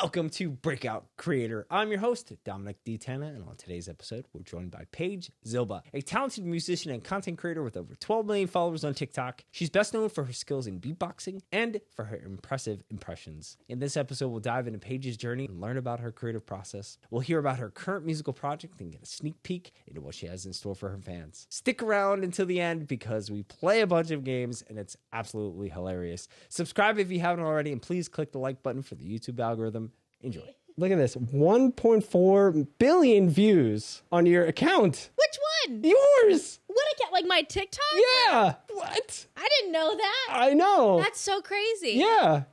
Welcome to Breakout Creator. I'm your host, Dominic D. Tana, and on today's episode, we're joined by Paige Zilba, a talented musician and content creator with over 12 million followers on TikTok. She's best known for her skills in beatboxing and for her impressive impressions. In this episode, we'll dive into Paige's journey and learn about her creative process. We'll hear about her current musical project and get a sneak peek into what she has in store for her fans. Stick around until the end because we play a bunch of games and it's absolutely hilarious. Subscribe if you haven't already, and please click the like button for the YouTube algorithm. Enjoy. Look at this, 1.4 billion views on your account. Which one? Yours. What account? Like my TikTok? Yeah. What? I didn't know that. I know. That's so crazy. Yeah.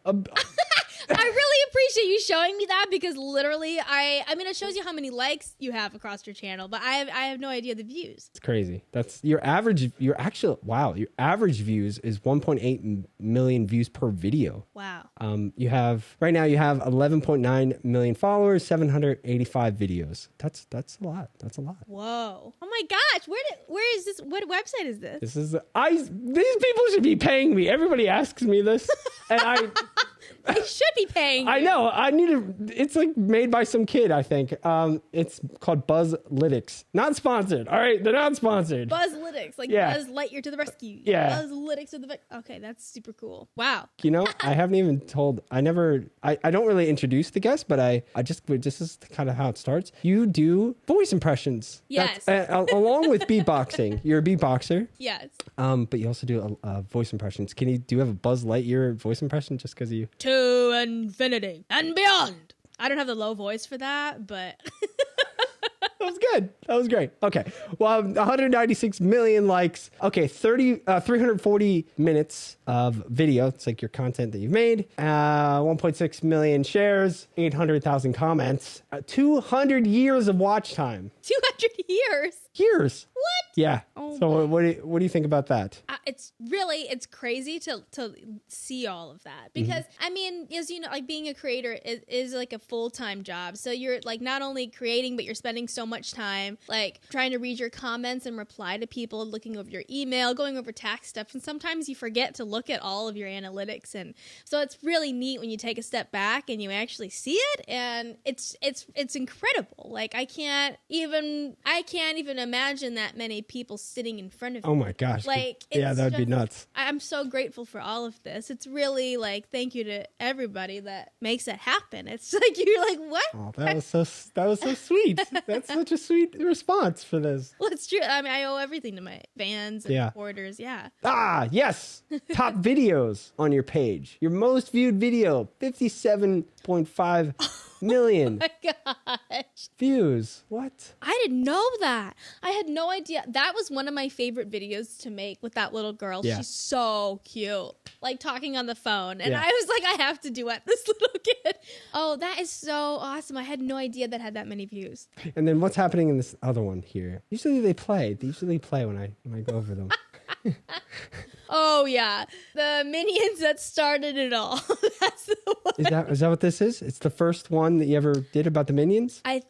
I really appreciate you showing me that because literally, I mean, it shows you how many likes you have across your channel, but I have no idea the views. It's crazy. That's your average. Your average views is 1.8 million views per video. Wow. You have 11.9 million followers, 785 videos. That's a lot. That's a lot. Whoa. Oh my gosh. Where is this? What website is this? These people should be paying me. Everybody asks me this, and They should be paying you. I know. It's like made by some kid, I think. It's called BuzzLytics. Not sponsored. All right, they're not sponsored. BuzzLytics, like Yeah. Buzz Lightyear to the rescue. Yeah. BuzzLytics to the okay, that's super cool. Wow. You know, I haven't even told. I don't really introduce the guests, but this is kind of how it starts. You do voice impressions. Yes. Along with beatboxing. You're a beatboxer. Yes. But you also do voice impressions. Do you have a Buzz Lightyear voice impression just because you? To infinity and beyond. I don't have the low voice for that, but That was good. That was great. Okay. Well, 196 million likes. Okay. 340 minutes of video. It's like your content that you've made. 1.6 million shares, 800,000 comments, 200 years of watch time. 200 years. Years. What? Yeah. Oh So what do you think about that? It's crazy to see all of that because I mean, as you know, like being a creator is like a full-time job. So you're like not only creating, but you're spending so much time like trying to read your comments and reply to people, looking over your email, going over tax stuff, and sometimes you forget to look at all of your analytics. And so it's really neat when you take a step back and you actually see it, and it's incredible. Like I can't even imagine that many people sitting in front of me. Oh my gosh. Like, yeah, that would be nuts. I'm so grateful for all of this. It's really like, thank you to everybody that makes it happen. It's like, you're like, what? Oh, that was so sweet. That's such a sweet response for this. Well, it's true. I mean, I owe everything to my fans and supporters. Yeah. Ah, yes. Top videos on your page. Your most viewed video, 57.5 million My gosh. views. What? I didn't know that. I had no idea. That was one of my favorite videos to make with that little girl. Yeah. She's so cute. Like talking on the phone. And Yeah. I was like, I have to duet this little kid. Oh, that is so awesome. I had no idea that had that many views. And then what's happening in this other one here? Usually they play when I go over them. Oh yeah, the minions that started it all. That's the one. Is that what this is? It's the first one that you ever did about the Minions? I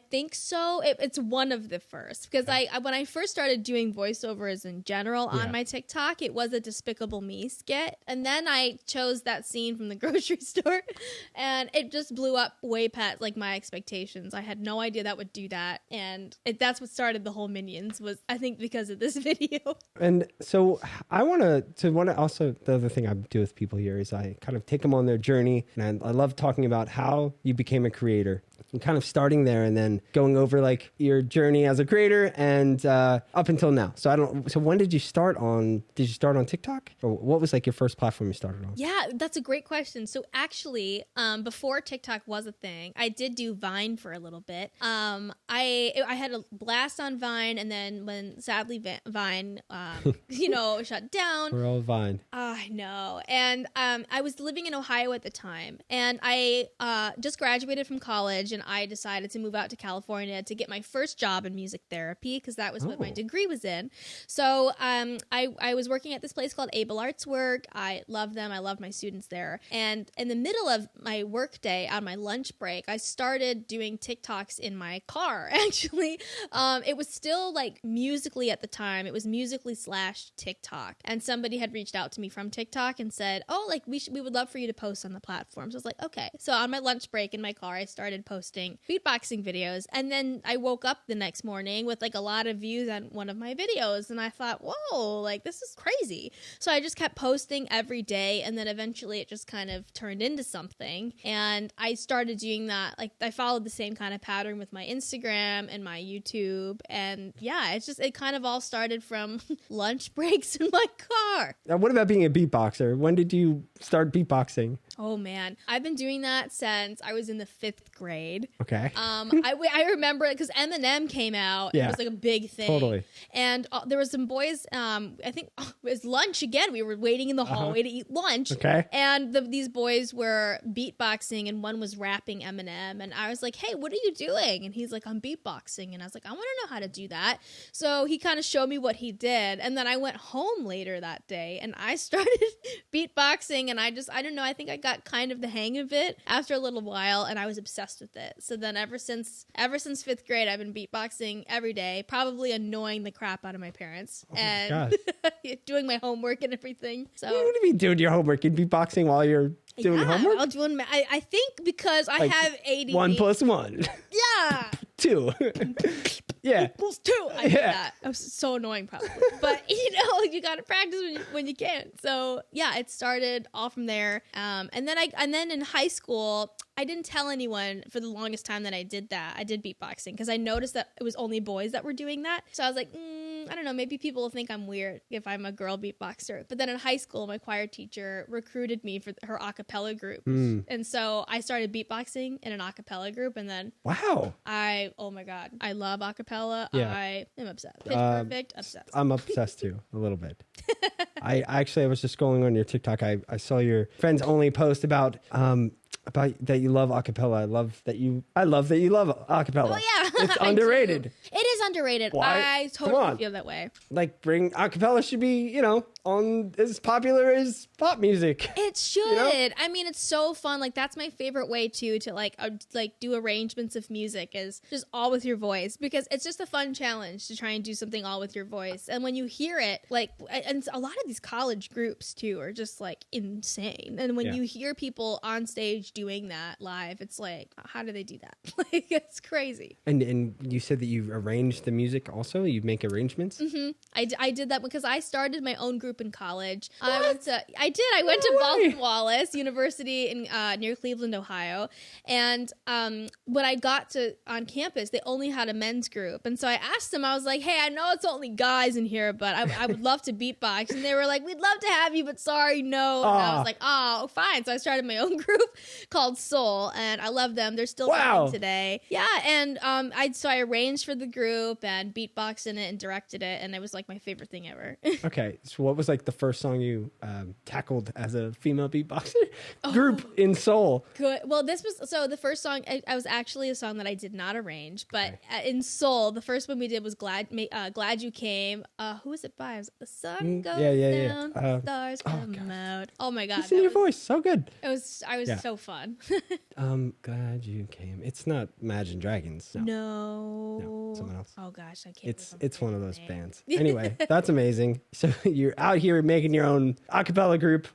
think so. It's one of the first because when I first started doing voiceovers in general on my TikTok, it was a Despicable Me skit, and then I chose that scene from the grocery store, and it just blew up way past like my expectations. I had no idea that would do that, and that's what started the whole Minions was I think because of this video. And so I want to also, the other thing I do with people here is I kind of take them on their journey, and I love talking about how you became a creator and kind of starting there and then going over like your journey as a creator and up until now. So when did you start on TikTok, or what was like your first platform you started on? Yeah, that's a great question. So actually, before TikTok was a thing, I did do Vine for a little bit. I had a blast on Vine, and then when sadly Vine, shut down. We're all Vine. I know. And I was living in Ohio at the time, and I just graduated from college, and I decided to move out to California to get my first job in music therapy, because that was what my degree was in. So I was working at this place called Able Arts Work. I love them. I love my students there. And in the middle of my work day, on my lunch break, I started doing TikToks in my car, actually. It was still like Musically at the time. It was Musically/TikTok. And somebody had reached out to me from TikTok and said, oh, like we would love for you to post on the platform. So I was like, okay. So on my lunch break in my car, I started posting beatboxing videos. And then I woke up the next morning with like a lot of views on one of my videos. And I thought, whoa, like this is crazy. So I just kept posting every day. And then eventually it just kind of turned into something. And I started doing that. Like I followed the same kind of pattern with my Instagram and my YouTube. And yeah, it kind of all started from lunch breaks in my car. Now, what about being a beatboxer? When did you start beatboxing? Oh man, I've been doing that since I was in the 5th grade. Okay. I remember it because Eminem came out. Yeah. It was like a big thing. Totally. And there was some boys, I think it was lunch again. We were waiting in the hallway to eat lunch. Okay. And these boys were beatboxing and one was rapping Eminem. And I was like, hey, what are you doing? And he's like, I'm beatboxing. And I was like, I want to know how to do that. So he kind of showed me what he did. And then I went home later that day and I started beatboxing. And I don't know, I think I got kind of the hang of it after a little while and I was obsessed with it. So then ever since 5th grade, I've been beatboxing every day, probably annoying the crap out of my parents and doing my homework and everything. So what do you mean doing your homework? You'd beatboxing while you're doing homework? I think because I have ADD. 1 + 1. Yeah. 2. Yeah. Equals 2. I did that. I was so annoying probably. But you got to practice when you can. So yeah, it started all from there. And then in high school, I didn't tell anyone for the longest time that I did that. I did beatboxing because I noticed that it was only boys that were doing that. So I was like, I don't know, maybe people will think I'm weird if I'm a girl beatboxer. But then in high school, my choir teacher recruited me for her a cappella group. And so I started beatboxing in an a cappella group. And then wow. Oh my God, I love a cappella. Yeah. I am obsessed. Pitch Perfect, obsessed. I'm obsessed too, a little bit. I was just scrolling on your TikTok. I saw your friends only post about that you love acapella. I love that you love acapella. Oh yeah, it's underrated. It is underrated. Why? I totally feel that way. Like, acapella should be, on as popular as pop music. It should. I mean, it's so fun. Like that's my favorite way too to like do arrangements of music is just all with your voice because it's just a fun challenge to try and do something all with your voice. And when you hear it, like, and a lot of these college groups too are just like insane. And when you hear people on stage doing that live, it's like, how do they do that? Like it's crazy. And you said that you arranged the music also? You make arrangements? Mm-hmm. I did that because I started my own group in college. I went to Baldwin Wallace University in near Cleveland, Ohio. And when I got on campus, they only had a men's group. And so I asked them, I was like, hey, I know it's only guys in here, but I would love to beatbox. And they were like, we'd love to have you, but sorry, no. And I was like, oh, fine. So I started my own group called Soul, and I love them. They're still going today. Yeah, and I arranged for the group and beatboxed in it and directed it, and it was like my favorite thing ever. Okay, so what was like the first song you tackled as a female beatboxer group in Soul? Good. Well, the first song. I was actually a song that I did not arrange, but in Soul, the first one we did was Glad You Came. Who was it by? It was The Sun Goes Down, Stars Come Out. Oh my God, your voice so good. I was so fun. Glad you came. It's not Imagine Dragons. No, someone else. Oh gosh, I can't. It's one of those bands. Anyway, that's amazing. So you're out here making your own a cappella group.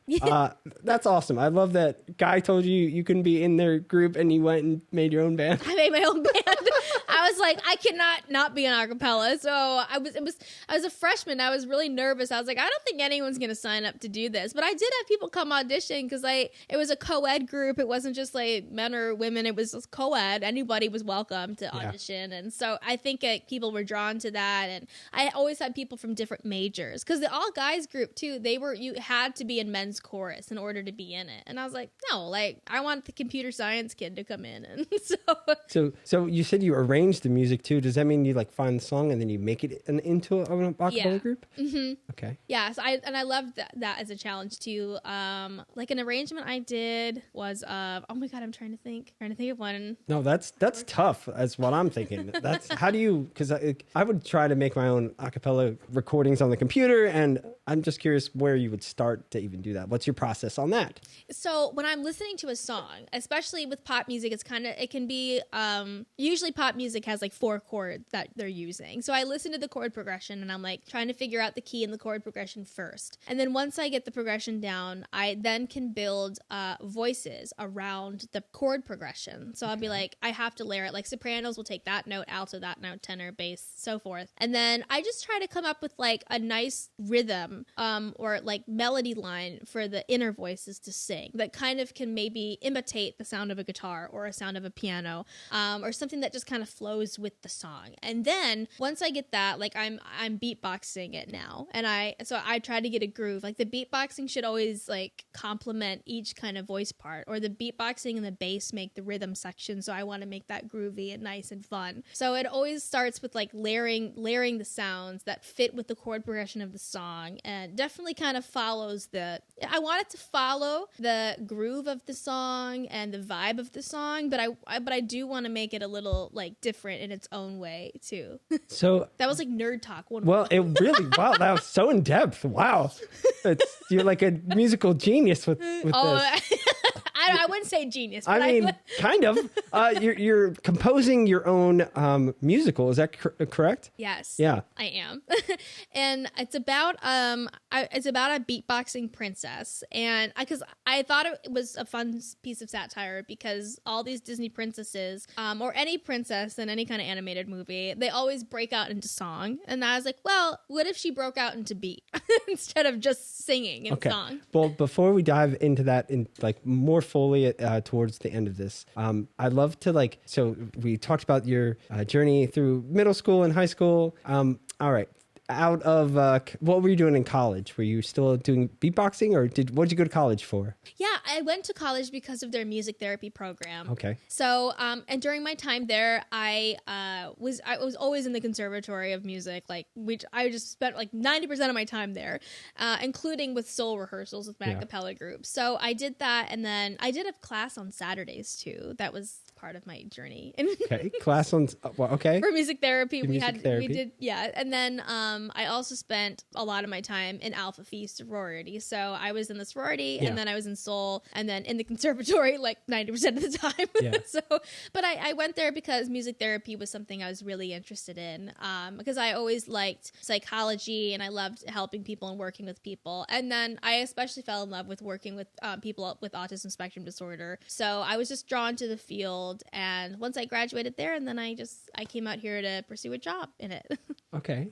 That's awesome. I love that Guy told you couldn't be in their group and you went and made your own band. I made my own band. I was like, I cannot not be an a cappella. So I was a freshman. I was really nervous. I was like, I don't think anyone's going to sign up to do this. But I did have people come audition because it was a co-ed group. It wasn't just like men or women. It was just co-ed. Anybody was welcome to audition. And so I think like people were drawn to that. And I always had people from different majors because the all guys group too, you had to be in men's chorus in order to be in it. And I was like, no, like I want the computer science kid to come in. And so you said you arranged the music too. Does that mean you like find the song and then you make it into an acapella group? Mm-hmm. Okay. Yeah. So I loved that as a challenge too. Like an arrangement I did was oh my God, I'm trying to think of one. No, that's tough. That's what I'm thinking. That's how do you, because I would try to make my own acapella recordings on the computer, and I'm just curious where you would start to even do that. What's your process on that? So when I'm listening to a song, especially with pop music, it can be, usually pop music has like 4 chords that they're using. So I listen to the chord progression and I'm like trying to figure out the key in the chord progression first. And then once I get the progression down, I then can build voices around the chord progression. So I'll be like, I have to layer it. Like sopranos will take that note, alto that note, tenor, bass, so forth. And then I just try to come up with like a nice rhythm or like melody line for the inner voices to sing that kind of can maybe imitate the sound of a guitar or a sound of a piano, or something that just kind of flows with the song. And then once I get that, like I'm beatboxing it now, and I try to get a groove. Like the beatboxing should always like complement each kind of voice part, or the beatboxing and the bass make the rhythm section. So I want to make that groovy and nice and fun. So it always starts with like layering the sounds that fit with the chord progression of the song, and definitely kind of follows I want it to follow the groove of the song and the vibe of the song, but I do want to make it a little like different in its own way too. So that was like nerd talk. Wow, that was so in depth. Wow. You're like a musical genius with this. I wouldn't say genius. But I mean, kind of. You're composing your own musical. Is that correct? Yes. Yeah, I am. And it's about a beatboxing princess, and because I thought it was a fun piece of satire, because all these Disney princesses, or any princess in any kind of animated movie, they always break out into song. And I was like, well, what if she broke out into beat instead of just singing in song? Well, before we dive into that in like more fully towards the end of this, I'd love to so we talked about your journey through middle school and high school. All right. Out of what were you doing in college? Were you still doing beatboxing, or what did you go to college for? Yeah, I went to college because of their music therapy program. Okay. So, and during my time there, I was always in the conservatory of music, which I just spent like 90% of my time there, including with soul rehearsals with my a cappella group. So I did that, and then I did a class on Saturdays too. That was part of my journey. Okay, class on for music therapy. We did and then I also spent a lot of my time in Alpha Phi sorority. So I was in the sorority, and then I was in soul, and then in the conservatory like 90% of the time. Yeah. But I went there because music therapy was something I was really interested in, because I always liked psychology and I loved helping people and working with people. And then I especially fell in love with working with people with autism spectrum disorder. So I was just drawn to the field. And once I graduated there, and then I came out here to pursue a job in it. Okay.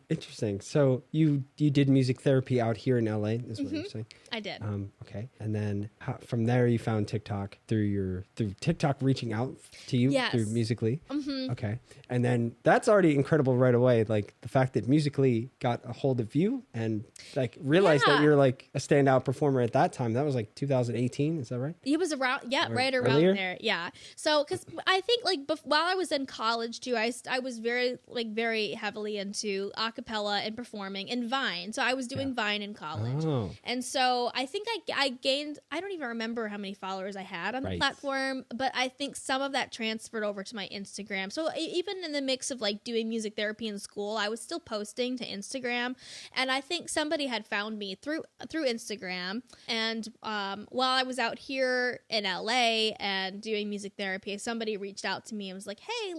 Interesting. So you did music therapy out here in LA, is what you're saying? I did. Okay. And then from there you found TikTok through TikTok reaching out to you through Musical.ly. Mm-hmm. Okay. And then that's already incredible right away. Like the fact that Musical.ly got a hold of you and like realized that you're like a standout performer at that time. That was like 2018. Is that right? It was around, right around earlier? there. Yeah. So, because I think while I was in college too, I was very heavily into a cappella and performing and Vine. So I was doing Vine in college. Oh. And so I think I gained, I don't even remember how many followers I had on the platform, but I think some of that transferred over to my Instagram. So even in the mix of like doing music therapy in school, I was still posting to Instagram. And I think somebody had found me through Instagram. And while I was out here in LA and doing music therapy, somebody reached out to me and was like, hey,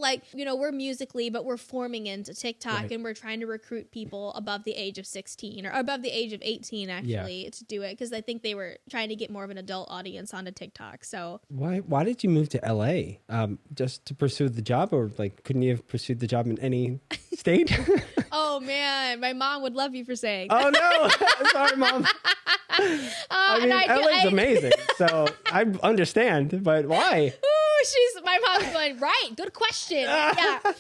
we're Musical.ly, but we're forming into TikTok and we're trying to recruit people above the age of 16 or above the age of 18 actually to do it, because I think they were trying to get more of an adult audience onto TikTok. So why did you move to LA? Just to pursue the job, or like couldn't you have pursued the job in any state? Oh man, my mom would love you for saying. Oh no, sorry, Mom. I mean, LA's amazing, so I understand, but why? My my mom's going, right, good question. Yeah. No,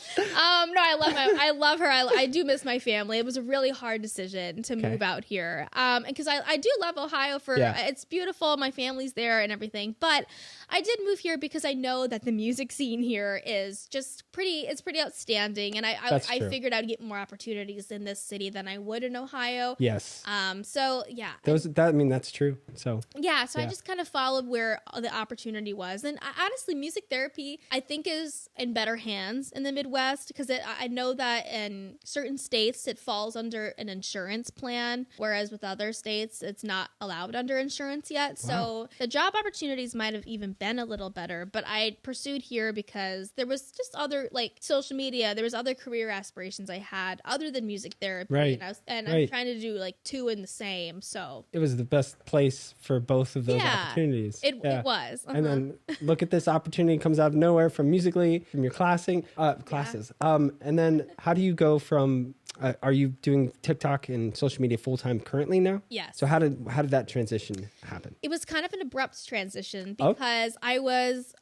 I love her. I do miss my family. It was a really hard decision to move out here. Because I do love Ohio it's beautiful. My family's there and everything. But I did move here because I know that the music scene here is just pretty outstanding. And I figured I'd get more opportunities in this city than I would in Ohio. Yes. So yeah. That's true. So I just kind of followed where the opportunity was. And honestly, music therapy, I think, is in better hands in the Midwest because I know that in certain states it falls under an insurance plan, whereas with other states it's not allowed under insurance yet. Wow. So the job opportunities might have even been a little better, but I pursued here because there was just other, like social media, there was other career aspirations I had other than music therapy. Right. And I'm trying to do like two in the same. So it was the best place for both of those opportunities. It was. And then look at this opportunity comes out of nowhere from Musical.ly, from your classes. And then how do you go from, are you doing TikTok and social media full time currently now? Yes. So how did that transition happen? It was kind of an abrupt transition because I was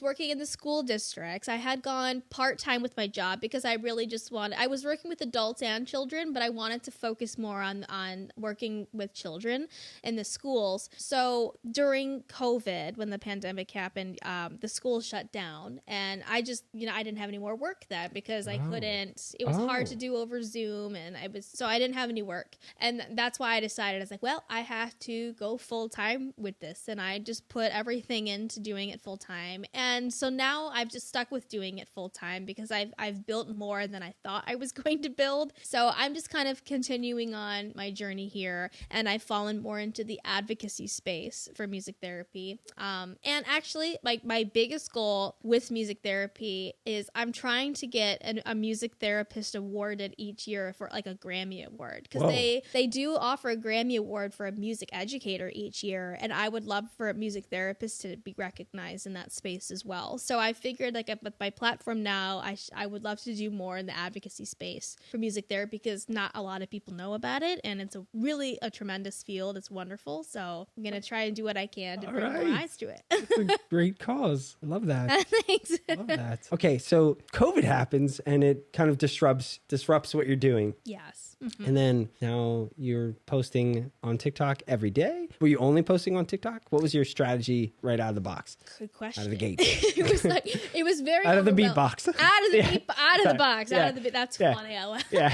working in the school districts. I had gone part-time with my job because I really just I was working with adults and children, but I wanted to focus more on working with children in the schools. So during COVID, when the pandemic happened, the school shut down and I just, I didn't have any more work then because I couldn't, it was hard to do over Zoom and I didn't have any work. And that's why I decided, I was like, well, I have to go full time with this. And I just put everything into doing it full time. And so now I've just stuck with doing it full time because I've built more than I thought I was going to build. So I'm just kind of continuing on my journey here. And I've fallen more into the advocacy space for music therapy. And actually, like my biggest goal with music therapy is I'm trying to get a music therapist awarded each year for like a Grammy award because they do offer a Grammy award for a music educator each year, and I would love for music therapists to be recognized in that space as well. So I figured like with my platform now, I would love to do more in the advocacy space for music therapy because not a lot of people know about it, and it's really a tremendous field. It's wonderful. So I'm gonna try and do what I can to bring more eyes to it. It's a great cause. I love that. Thanks. I love that. Okay, so COVID happens and it kind of disrupts what you're doing. Yes. Mm-hmm. And then now you're posting on TikTok every day. Were you only posting on TikTok? What was your strategy right out of the box? Good question. Out of the gate. it was very out of the beatbox. Out of the box. That's funny. Yeah.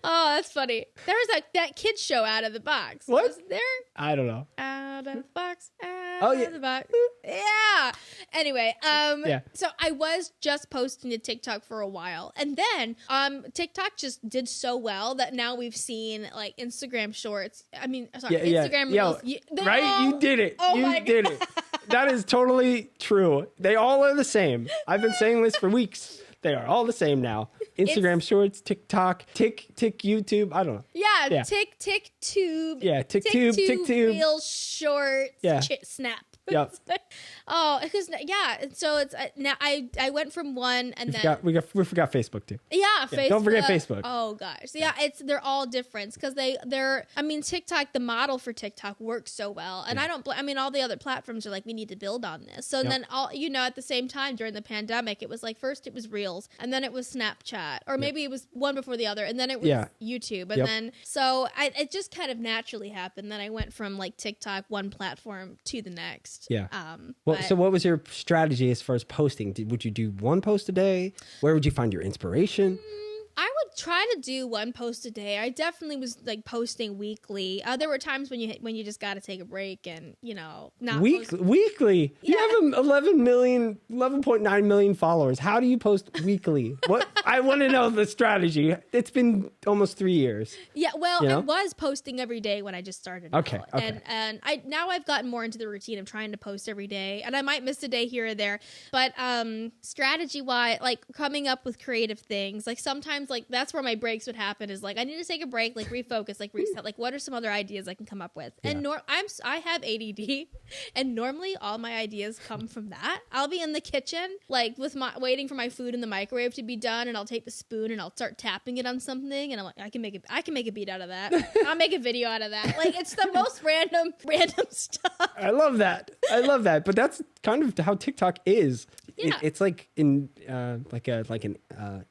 Oh, that's funny. There was that kids show Out of the Box. What? Was there? I don't know. Out of the box. Out of the box. Yeah. Anyway, so I was just posting to TikTok for a while, and then TikTok just did so well that now we've seen like Instagram Shorts. I mean, sorry, Instagram Reels. Right? You did it. You did it. That is totally true. They all are the same. I've been saying this for weeks. They are all the same now. Instagram Shorts, TikTok, Tik YouTube. I don't know. Yeah. TikTube. Yeah, TikTube. Real Shorts. Yeah. Snap. Yep. So it's now I went from one and we forgot Facebook too. Yeah, Facebook. Don't forget Facebook. Oh gosh, yeah, they're all different because they're. I mean, TikTok, the model for TikTok works so well, and I don't. I mean, all the other platforms are like, we need to build on this. So then at the same time during the pandemic, it was like first it was Reels, and then it was Snapchat, or maybe it was one before the other, and then it was YouTube, and then so it just kind of naturally happened. Then I went from like TikTok, one platform, to the next. Yeah. So what was your strategy as far as posting? Would you do one post a day? Where would you find your inspiration? I would try to do one post a day. I definitely was like posting weekly. There were times when you just got to take a break and not weekly. Yeah. You have 11.9 million followers. How do you post weekly? What I want to know the strategy. It's been almost 3 years. Yeah, well, I was posting every day when I just started. Okay. And I've gotten more into the routine of trying to post every day, and I might miss a day here or there. But strategy wise, like coming up with creative things, like sometimes like that's that's where my breaks would happen, is like, I need to take a break, like refocus, like reset, like what are some other ideas I can come up with? And I have ADD, and normally all my ideas come from that. I'll be in the kitchen, like waiting for my food in the microwave to be done, and I'll take the spoon and I'll start tapping it on something, and I'm like, I can make a beat out of that. I'll make a video out of that. Like, it's the most random stuff. I love that. But that's kind of how TikTok is. Yeah. It's like in like an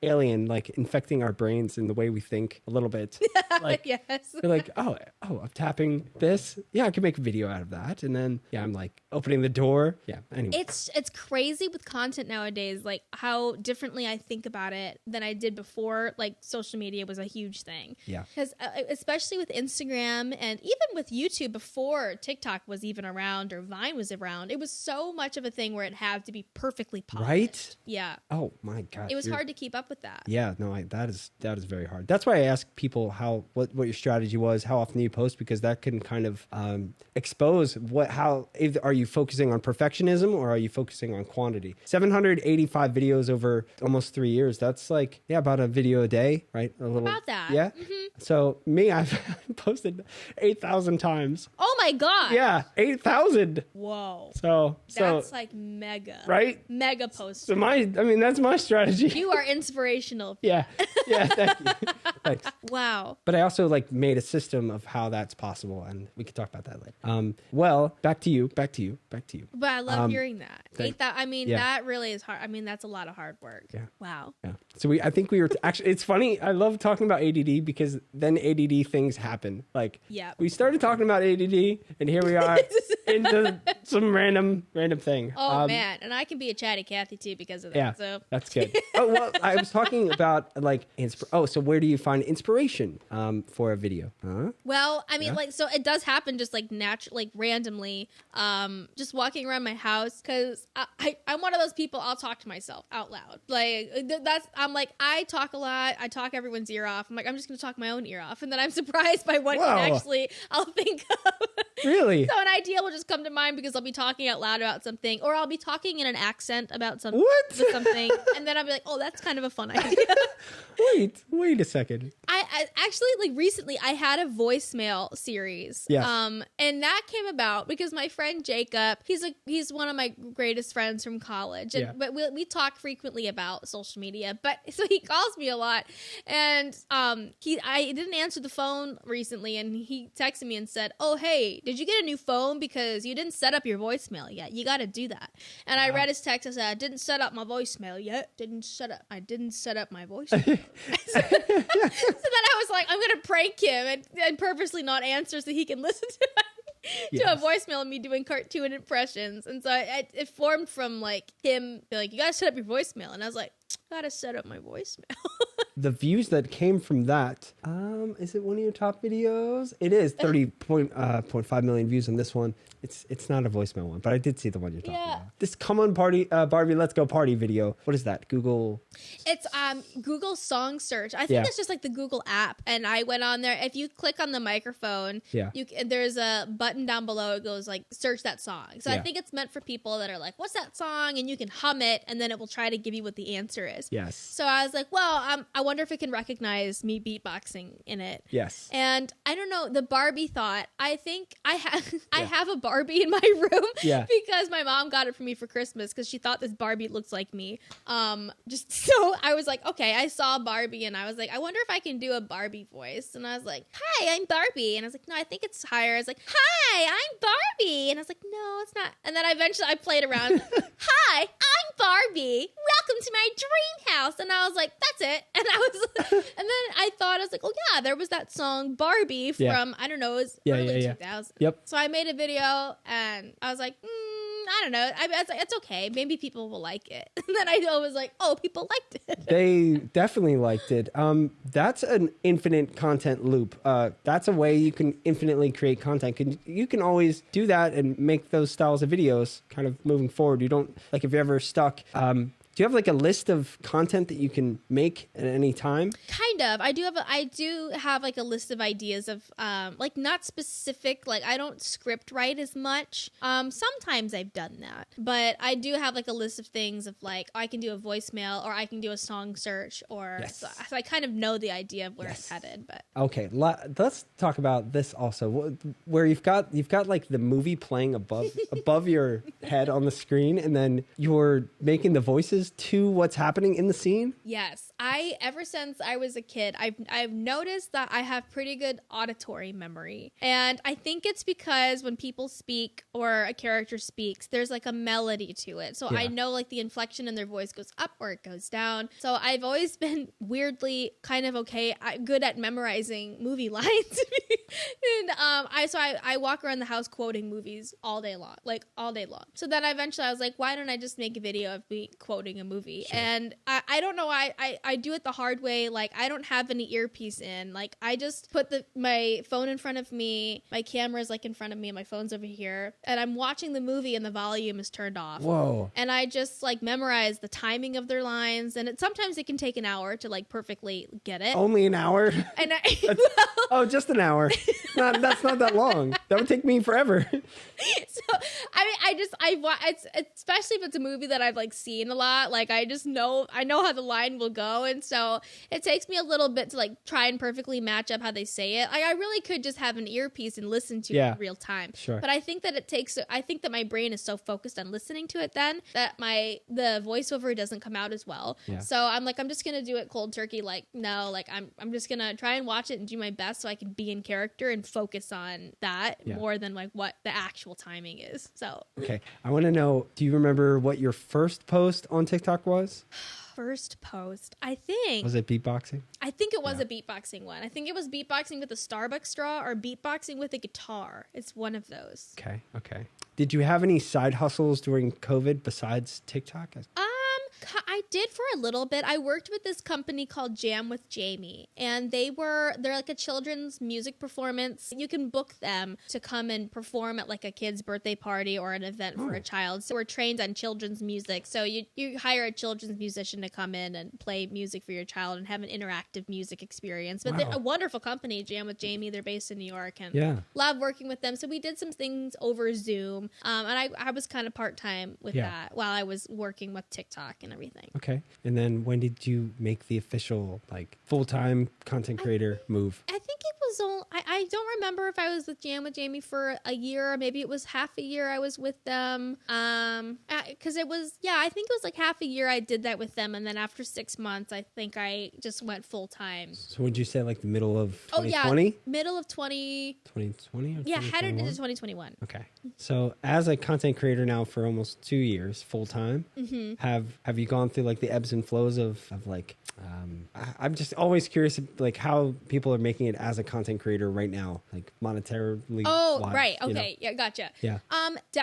alien, like infecting our brains in the way we think a little bit. Like, yes. You're like, oh, I'm tapping this. Yeah, I can make a video out of that. And then I'm like opening the door. Yeah. Anyway, it's crazy with content nowadays, like how differently I think about it than I did before. Like, social media was a huge thing. Yeah. Because especially with Instagram and even with YouTube before TikTok was even around or Vine was around, it was so much of a thing where it had to be perfectly polished. Right? Yeah. Oh my God. It was hard to keep up with that. Yeah, no, that is very hard. That's why I ask people what your strategy was, how often you post, because that can kind of expose are you focusing on perfectionism or are you focusing on quantity? 785 videos over almost 3 years. That's like, about a video a day, right? A little about that. Yeah. Mm-hmm. So me, I've posted 8,000 times. Oh my God. Yeah, 8,000. Whoa. So that's like mega. Right? Mega post. So that's my strategy. You are inspirational. Yeah. Thank you. Thanks. Wow. But I also made a system of how that's possible, and we could talk about that later. Well, back to you. But I love hearing that. Yeah. That really is hard. I mean, that's a lot of hard work. Yeah. Wow. Yeah. So I think we were actually. It's funny. I love talking about ADD because then ADD things happen. Like, we started talking about ADD, and here we are into some random thing. Oh man, and I can be a chatty Cathy too because of that. Yeah, so that's good. Oh well, I was talking about so where do you find inspiration for a video? Huh? Well, I mean, so it does happen just like naturally, like randomly, just walking around my house, because I'm one of those people, I'll talk to myself out loud. Like I'm like, I talk a lot. I talk everyone's ear off. I'm like, I'm just going to talk my own ear off. And then I'm surprised by what I'll think of. Really? So an idea will just come to mind because I'll be talking out loud about something, or I'll be talking in an accent about something. And then I'll be like, oh, that's kind of a fun idea. Wait a second. I actually, like, recently I had a voicemail series. Yes. And that came about because my friend Jacob, he's one of my greatest friends from college. And but we talk frequently about social media. But so he calls me a lot. And I didn't answer the phone recently, and he texted me and said, oh, hey, did you get a new phone? Because you didn't set up your voicemail yet. You got to do that. And I read his text. I said, I didn't set up my voicemail yet. I didn't set up my voicemail. So then I was like, I'm going to prank him and purposely not answer so he can listen to a voicemail of me doing cartoon impressions. And so it formed from like him being like, you got to set up your voicemail. And I was like, got to set up my voicemail. The views that came from that, is it one of your top videos? It is 30.5 million views on this one. It's not a voicemail one, but I did see the one you're talking about. This Come On Party, Barbie Let's Go Party video. What is that? Google? It's Google song search. I think it's just like the Google app. And I went on there. If you click on the microphone, there's a button down below. It goes like, search that song. So I think it's meant for people that are like, what's that song? And you can hum it, and then it will try to give you what the answer is. Yes. So I was like, well, I wonder if it can recognize me beatboxing in it. Yes. And I don't know, the Barbie thought, I think I have a Barbie in my room because my mom got it for me for Christmas because she thought this Barbie looks like me. Just so I was like, okay, I saw Barbie and I was like, I wonder if I can do a Barbie voice. And I was like, hi, I'm Barbie. And I was like, no, I think it's higher. I was like, hi, I'm Barbie. And I was like, no, it's not. And then eventually I played around. Hi, I'm Barbie. Welcome to my dream house. And I was like, that's it. And and then I thought, I was like, oh yeah, there was that song Barbie from, I don't know, it was early 2000s. Yep. So I made a video and I was like, I don't know. I was like, it's okay. Maybe people will like it. And then I was like, oh, people liked it. They definitely liked it. That's an infinite content loop. That's a way you can infinitely create content. You can always do that and make those styles of videos kind of moving forward. You don't, like if you're ever stuck, Do you have like a list of content that you can make at any time? Kind of. I do have like a list of ideas of like not specific, like I don't script write as much. Sometimes I've done that, but I do have like a list of things of like I can do a voicemail or I can do a song search or so I kind of know the idea of where it's headed. But okay, let's talk about this also, where you've got like the movie playing above your head on the screen, and then you're making the voices to what's happening in the scene. Yes, ever since I was a kid, I've noticed that I have pretty good auditory memory, and I think it's because when people speak or a character speaks, there's like a melody to it. So I know like the inflection in their voice goes up or it goes down. So I've always been weirdly kind of good at memorizing movie lines. And I walk around the house quoting movies all day long. So then eventually I was like, why don't I just make a video of me quoting a movie? Sure. And I don't know, I do it the hard way. Like I don't have any earpiece in. Like I just put my phone in front of me, my camera's like in front of me, and my phone's over here, and I'm watching the movie and the volume is turned off. Whoa. And I just like memorize the timing of their lines, and sometimes it can take an hour to like perfectly get it. Only an hour? And just an hour. That's not that long. That would take me forever. So I mean, especially if it's a movie that I've like seen a lot, like I know how the line will go, and so it takes me a little bit to like try and perfectly match up how they say it. Like I really could just have an earpiece and listen to it in real time. Sure. But I think that my brain is so focused on listening to it then that the voiceover doesn't come out as well. Yeah. So I'm just gonna do it cold turkey. Like no, like I'm just gonna try and watch it and do my best so I can be in character and focus on that more than like what the actual timing is. So okay, I want to know, do you remember what your first post on TikTok was? First post, I think. Was it beatboxing? I think it was a beatboxing one. I think it was beatboxing with a Starbucks straw or beatboxing with a guitar. It's one of those. Okay. Did you have any side hustles during COVID besides TikTok? I did for a little bit. I worked with this company called Jam with Jamie, and they're like a children's music performance. You can book them to come and perform at like a kid's birthday party or an event for a child. So we're trained on children's music. So you hire a children's musician to come in and play music for your child and have an interactive music experience. But they're a wonderful company, Jam with Jamie. They're based in New York, and love working with them. So we did some things over Zoom, and I was kind of part-time with that while I was working with TikTok and everything. Okay. And then when did you make the official like full-time content creator move? I think it was I don't remember if I was with Jam with Jamie for a year or maybe it was half a year I was with them. Because it was, I think it was like half a year I did that with them, and then after 6 months I think I just went full-time. So would you say like the middle of 2020? Middle of 2020 or headed into 2021. Okay. So as a content creator now for almost 2 years full-time, have you gone through like the ebbs and flows of like I'm just always curious like how people are making it as a content creator right now, like monetarily. Right. Okay. Yeah, gotcha. Yeah.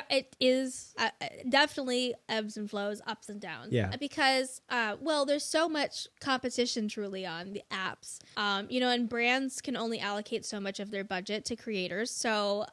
It is definitely ebbs and flows, ups and downs. Yeah. Because there's so much competition truly on the apps. And brands can only allocate so much of their budget to creators. So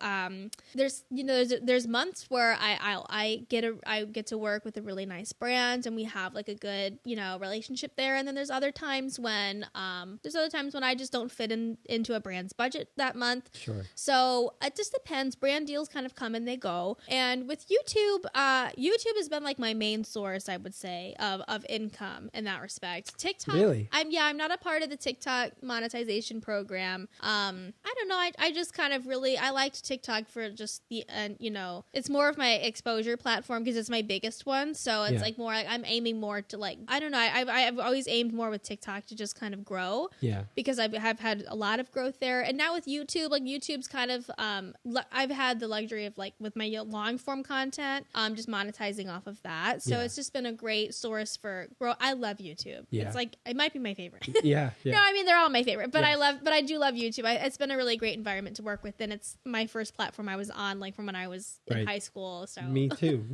there's months where I get to work with a really nice brand and we have like a good relationship there, and then there's other times when I just don't fit into a brand's budget that month. Sure. So it just depends. Brand deals kind of come and they go. And with YouTube, YouTube has been like my main source, I would say, of income in that respect. TikTok, really? I'm not a part of the TikTok monetization program. I don't know. I just kind of I liked TikTok for just it's more of my exposure platform because it's my biggest one. So it's like more like I'm aiming more to like, I don't know. I've always aimed more with TikTok to just kind of grow. Yeah. Because I have had a lot of growth there. And now with YouTube, like YouTube's kind of, I've had the luxury of like with my long form content, just monetizing off of that. So it's just been a great source for growth. I love YouTube. Yeah. It's like, it might be my favorite. Yeah. No, I mean, they're all my favorite, but I do love YouTube. It's been a really great environment to work with. And it's my first platform I was on like from when I was in high school. So Me too.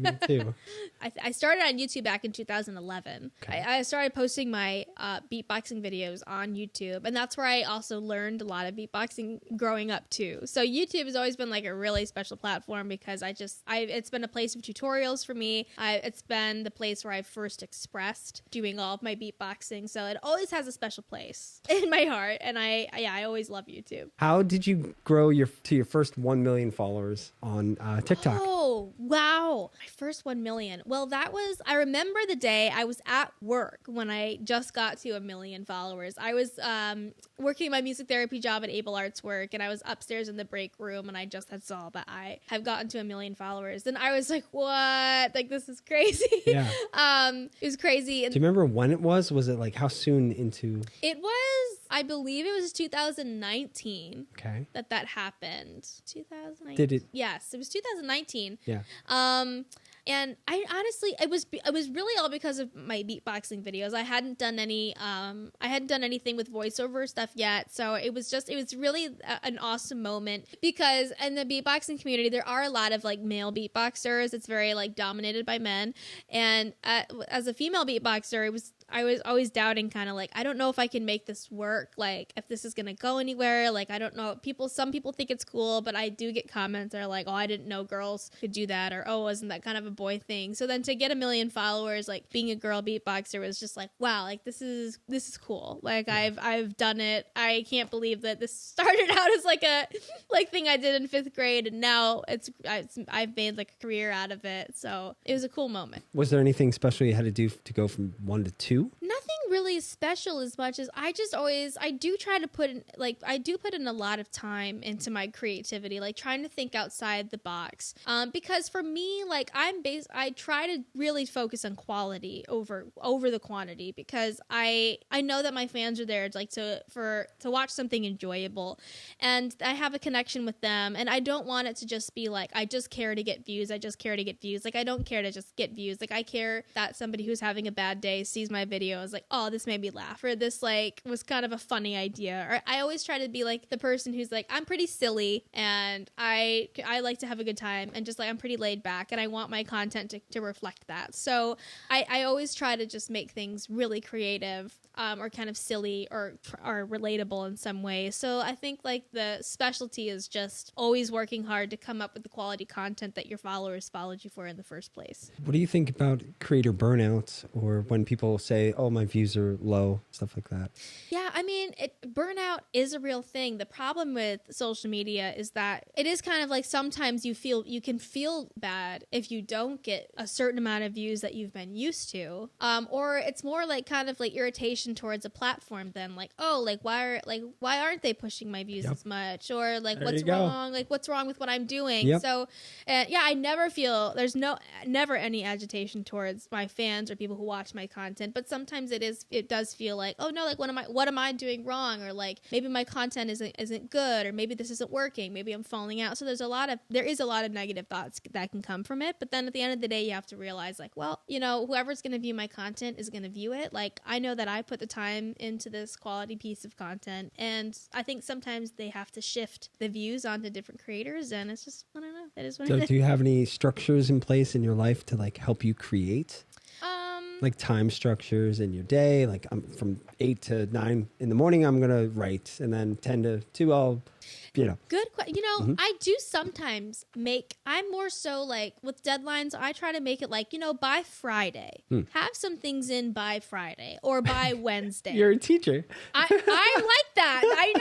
I started on YouTube back in 2011. Okay. I started posting my beatboxing videos on YouTube, and that's where I also learned a lot of beatboxing growing up too. So YouTube has always been like a really special platform because it's been a place of tutorials for me. me. It's been the place where I first expressed doing all of my beatboxing. So it always has a special place in my heart. And I always love YouTube. How did you grow to your first 1 million followers on TikTok? Oh, wow. My first 1 million. Well, I remember the day I was at work when I just got to 1 million followers. I was working my music therapy job at Able Arts Work, and I was upstairs in the break room, and I just had saw that I have gotten to 1 million followers. And I was like, what? Like, this is crazy. Yeah. It was crazy. And do you remember when it was? Was it like how soon into? It was, I believe it was 2019. Okay. That happened. 2019. Did it? Yes, it was 2019. Yeah. And I honestly, it was really all because of my beatboxing videos. I hadn't done anything with voiceover stuff yet. So it was really an awesome moment because in the beatboxing community, there are a lot of like male beatboxers. It's very like dominated by men. And as a female beatboxer, I was always doubting, kind of like, I don't know if I can make this work, like if this is gonna go anywhere. Like, I don't know, some people think it's cool, but I do get comments that are like, oh, I didn't know girls could do that, or oh, wasn't that kind of a boy thing? So then to get 1 million followers, like being a girl beatboxer was just like, wow, like this is cool. Like, yeah. I've done it. I can't believe that this started out as like a thing I did in 5th grade, and now I've made like a career out of it. So it was a cool moment. Was there anything special you had to do to go from 1 to 2? Nothing really special, as much as I do put in a lot of time into my creativity, like trying to think outside the box. Because for me, like I try to really focus on quality over the quantity, because I know that my fans are there to watch something enjoyable, and I have a connection with them, and I don't want it to just be like, I just care to get views. Like, I don't care to just get views. Like, I care that somebody who's having a bad day sees my video is like, oh, this made me laugh, or this like was kind of a funny idea. Or I always try to be like the person who's like, I'm pretty silly, and I like to have a good time, and just like, I'm pretty laid back, and I want my content to reflect that. So I always try to just make things really creative, or kind of silly, or relatable in some way. So I think like the specialty is just always working hard to come up with the quality content that your followers followed you for in the first place. What do you think about creator burnout, or when people say, oh, my views are low, stuff like that? Yeah, I mean, burnout is a real thing. The problem with social media is that it is kind of like, sometimes you can feel bad if you don't get a certain amount of views that you've been used to, or it's more like kind of like irritation towards a platform than like, oh, like why aren't they pushing my views as much, or like what's wrong, like what's wrong with what I'm doing. So yeah, I never feel, there's never any agitation towards my fans or people who watch my content, but sometimes it does feel like, oh no, like what am I doing wrong, or like maybe my content isn't good, or maybe this isn't working, maybe I'm falling out. So there is a lot of negative thoughts that can come from it, but then at the end of the day, you have to realize like, well, you know, whoever's going to view my content is going to view it. Like, I know that I put the time into this quality piece of content, and I think sometimes they have to shift the views onto different creators, and it's just, I don't know, that is what it is. Do you have any structures in place in your life to like help you create? Like time structures in your day, like I'm from 8 to 9 in the morning, I'm gonna write, and then 10 to 2, I'll, Good question. I do sometimes I'm more so like with deadlines, I try to make it like, by Friday. Have some things in by Friday or by Wednesday. You're a teacher. I like that. I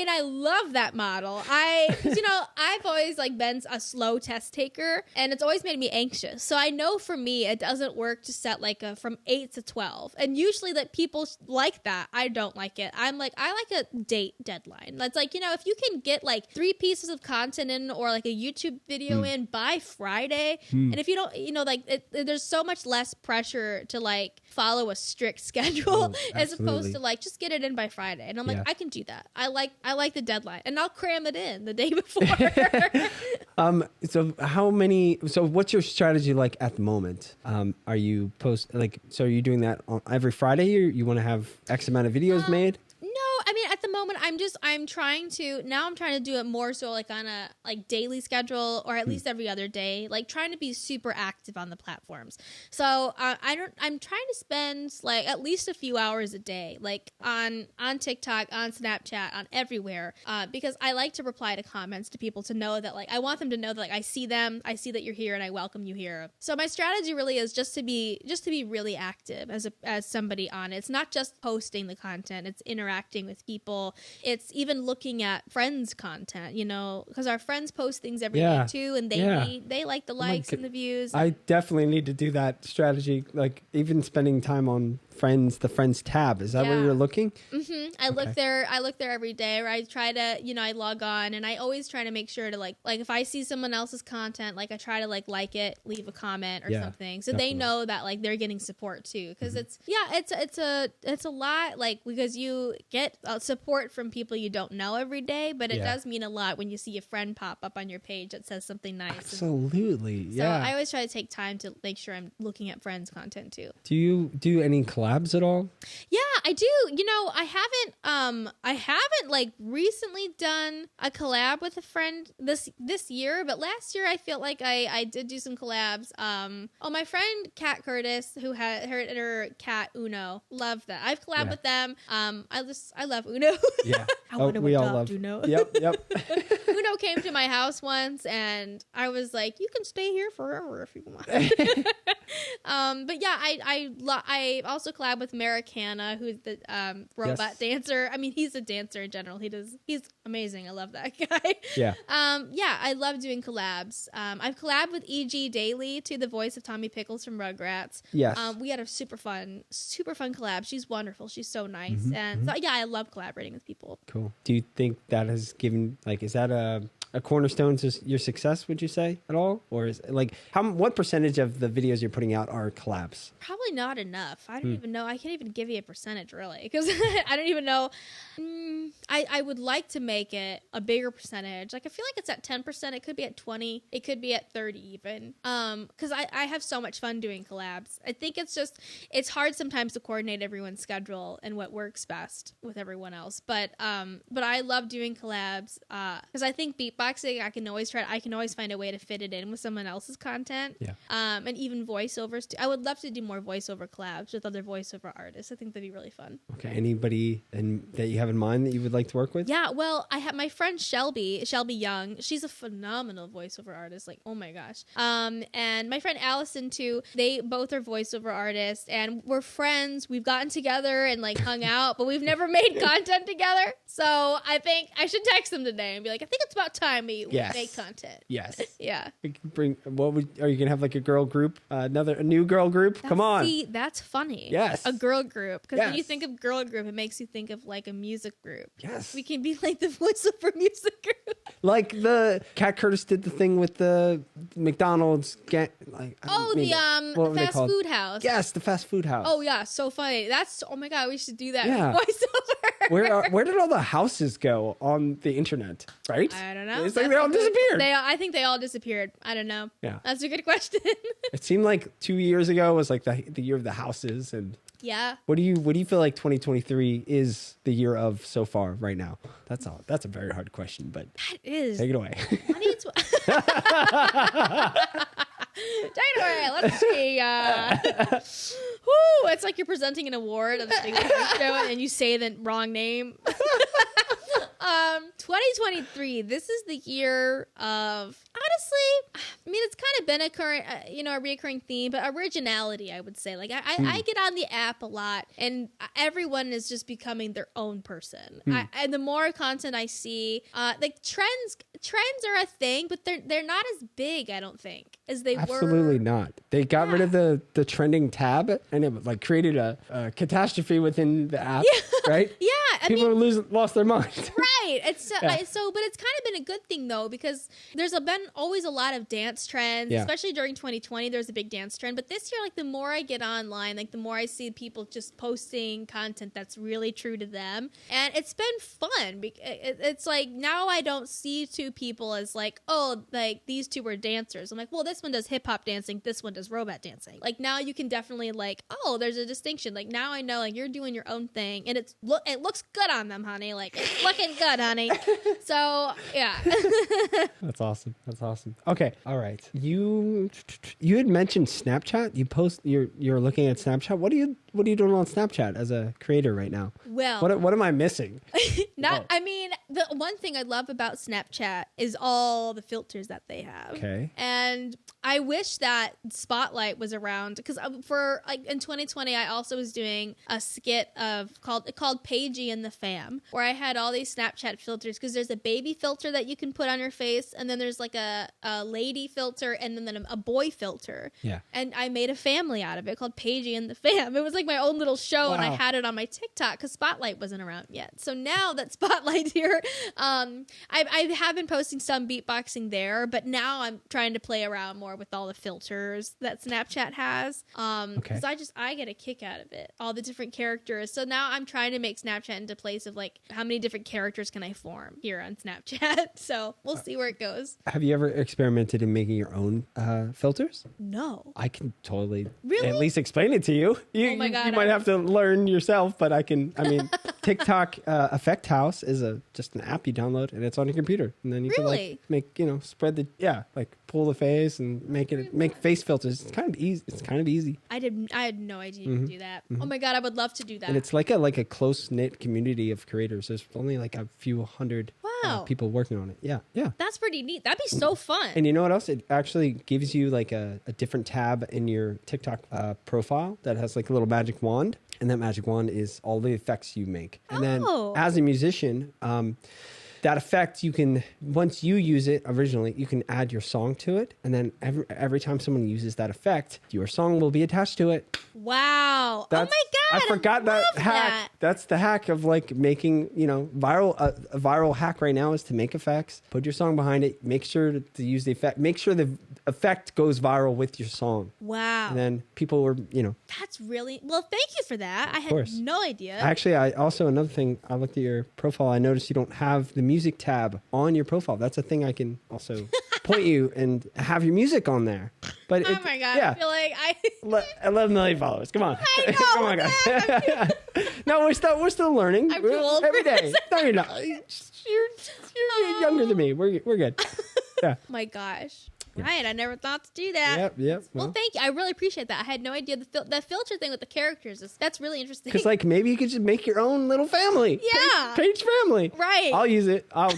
know I love that model. I've always like been a slow test taker, and it's always made me anxious. So I know for me, it doesn't work to set like a from 8 to 12. And usually that people like that. I don't like it. I like a date deadline. That's like, if you can get like 3 pieces of content in, or like a YouTube video in by Friday, and if you don't, there's so much less pressure to like follow a strict schedule as opposed to like just get it in by Friday. And I'm like, I can do that. I like the deadline, and I'll cram it in the day before. So what's your strategy like at the moment? Are you are you doing that on every Friday? You want to have X amount of videos made? I mean, at the moment, I'm trying to do it more so like on a like daily schedule, or at least every other day, like trying to be super active on the platforms. So I'm trying to spend like at least a few hours a day, like on TikTok, on Snapchat, on everywhere, because I like to reply to comments to people to know that, like, I want them to know that, like, I see them, I see that you're here, and I welcome you here. So my strategy really is just to be really active as somebody on it. It's not just posting the content, it's interacting with people. It's even looking at friends' content, you know, because our friends post things every day too, and they like the likes and the views. I definitely need to do that strategy, like even spending time on the friends tab. Is that where you're looking? Mm-hmm. I look there every day, or I try to, you know, I log on, and I always try to make sure to like if I see someone else's content, like I try to like it, leave a comment or something, so they know that like they're getting support too, because it's a lot, like, because you get support from people you don't know every day, but it does mean a lot when you see a friend pop up on your page that says something nice. Absolutely. So I always try to take time to make sure I'm looking at friends' content too. Do you do any collabs at all? Yeah, I do. You know, I haven't like recently done a collab with a friend this year, but last year I feel like I did do some collabs. My friend Kat Curtis, who had her cat Uno, love that. I've collabed with them. I love Uno. Yeah. I wonder what we all loved love Uno. Yep. Uno came to my house once, and I was like, "You can stay here forever if you want." But yeah, I also collab with Maricana, who's the robot dancer. I mean, he's a dancer in general. He's amazing. I love that guy. Yeah. I love doing collabs. I've collabed with E.G. Daily, to the voice of Tommy Pickles from Rugrats. Yes. We had a super fun collab. She's wonderful. She's so nice. So yeah, I love collaborating with people. Cool. Do you think that has given, like, is that a cornerstone to your success, would you say, at all? Or is like, what percentage of the videos you're putting out are collabs? Probably not enough. I don't even know. I can't even give you a percentage, really, because I don't even know. I would like to make it a bigger percentage. Like, I feel like it's at 10%. It could be at 20. It could be at 30 even. Because I have so much fun doing collabs. I think it's hard sometimes to coordinate everyone's schedule and what works best with everyone else. But I love doing collabs because I think beatboxing, I can always find a way to fit it in with someone else's content. Yeah. And even voiceovers too. I would love to do more voiceover collabs with other voiceover artists. I think that'd be really fun. Okay. Anybody that you have in mind that you would like to work with? Yeah. Well, I have my friend Shelby Young. She's a phenomenal voiceover artist. Like, oh my gosh. And my friend Allison too. They both are voiceover artists, and we're friends. We've gotten together and like hung out, but we've never made content together. So I think I should text them today and be like, I think it's about time we make content. Yes. Yeah. Are you gonna have like a girl group? A new girl group? Come on. See, that's funny. Yes. A girl group. Because when you think of girl group, it makes you think of like a music group. Yes. We can be like the voiceover music group. Like the Kat Curtis did the thing with the McDonald's. The fast food house. Yes, the fast food house. Oh yeah, so funny. Oh my god, we should do that. Yeah. Voiceover. Where did all the houses go on the internet? Right? I don't know. It's like they all disappeared. I think they all disappeared. I don't know. Yeah, that's a good question. It seemed like 2 years ago was like the year of the houses, and yeah. What do you feel like 2023 is the year of so far right now? That's a very hard question, but that is. Take it away. Take it away. Let's see. It's like you're presenting an award on the big show and you say the wrong name. 2023. This is the year of, honestly, I mean, it's kind of been a current, a reoccurring theme, but originality, I would say. Like, I get on the app a lot, and everyone is just becoming their own person. And the more content I see, like trends are a thing, but they're not as big, I don't think, as they were. Absolutely not. They got rid of the trending tab, and it like created a catastrophe within the app, right? Yeah. People lost their minds. Right. Right. It's but it's kind of been a good thing though, because there's been always a lot of dance trends, especially during 2020. There's a big dance trend, but this year, like the more I get online, like the more I see people just posting content that's really true to them, and it's been fun. It's like now I don't see two people as like, oh, like these two are dancers. I'm like, well, this one does hip hop dancing, this one does robot dancing. Like now you can definitely like, oh, there's a distinction. Like now I know like you're doing your own thing, and it looks good on them, honey. Like it's looking good, honey. So yeah. That's awesome. Okay, all right. You had mentioned Snapchat. You're looking at Snapchat. What are you doing on Snapchat as a creator right now? Well, what am I missing? I mean, the one thing I love about Snapchat is all the filters that they have. Okay. And I wish that Spotlight was around, because for like in 2020 I also was doing a skit called Paige and the Fam, where I had all these Snapchat filters, because there's a baby filter that you can put on your face, and then there's like a lady filter, and then a boy filter. Yeah. And I made a family out of it called Paige and the Fam. It was like my own little show, and I had it on my TikTok because Spotlight wasn't around yet. So now that Spotlight's here, I have been posting some beatboxing there, but now I'm trying to play around more with all the filters that Snapchat has. Because I get a kick out of it, all the different characters. So now I'm trying to make Snapchat into a place of like, how many different characters can I form here on Snapchat? So we'll see where it goes. Have you ever experimented in making your own filters? No. I can totally really at least explain it to you. Oh my God, you might have to learn yourself, but I mean, TikTok Effect House is just an app you download, and it's on your computer, and then you can like make, spread like pull the face and make face filters. It's kind of easy. I had no idea you could do that. Oh my God, I would love to do that. And it's like a close knit community of creators. There's only like a few hundred people working on it. Yeah. That's pretty neat. That'd be so fun. And you know what else? It actually gives you like a different tab in your TikTok profile that has like a little magic wand. And that magic wand is all the effects you make. And then as a musician, that effect, you can, once you use it originally, you can add your song to it. And then every time someone uses that effect, your song will be attached to it. Wow. Oh my God. I forgot that hack. That's the hack of like making, viral. A viral hack right now is to make effects, put your song behind it, make sure to use the effect, make sure the effect goes viral with your song. Wow. And then people were, That's really, well, thank you for that. I had no idea. Actually, another thing, I looked at your profile. I noticed you don't have the music tab on your profile. That's a thing I can also point you and have your music on there. But oh my God, I feel like 11 million followers. Come on. I know. Come on, guys. No, we're still learning. I'm too old every day. No, you're not. You're younger than me. We're good. Yeah. Oh my gosh. Right, I never thought to do that. Yep. Well, thank you. I really appreciate that. I had no idea the filter thing with the characters that's really interesting. Because like maybe you could just make your own little family. Yeah, Paige family. Right. I'll use it. I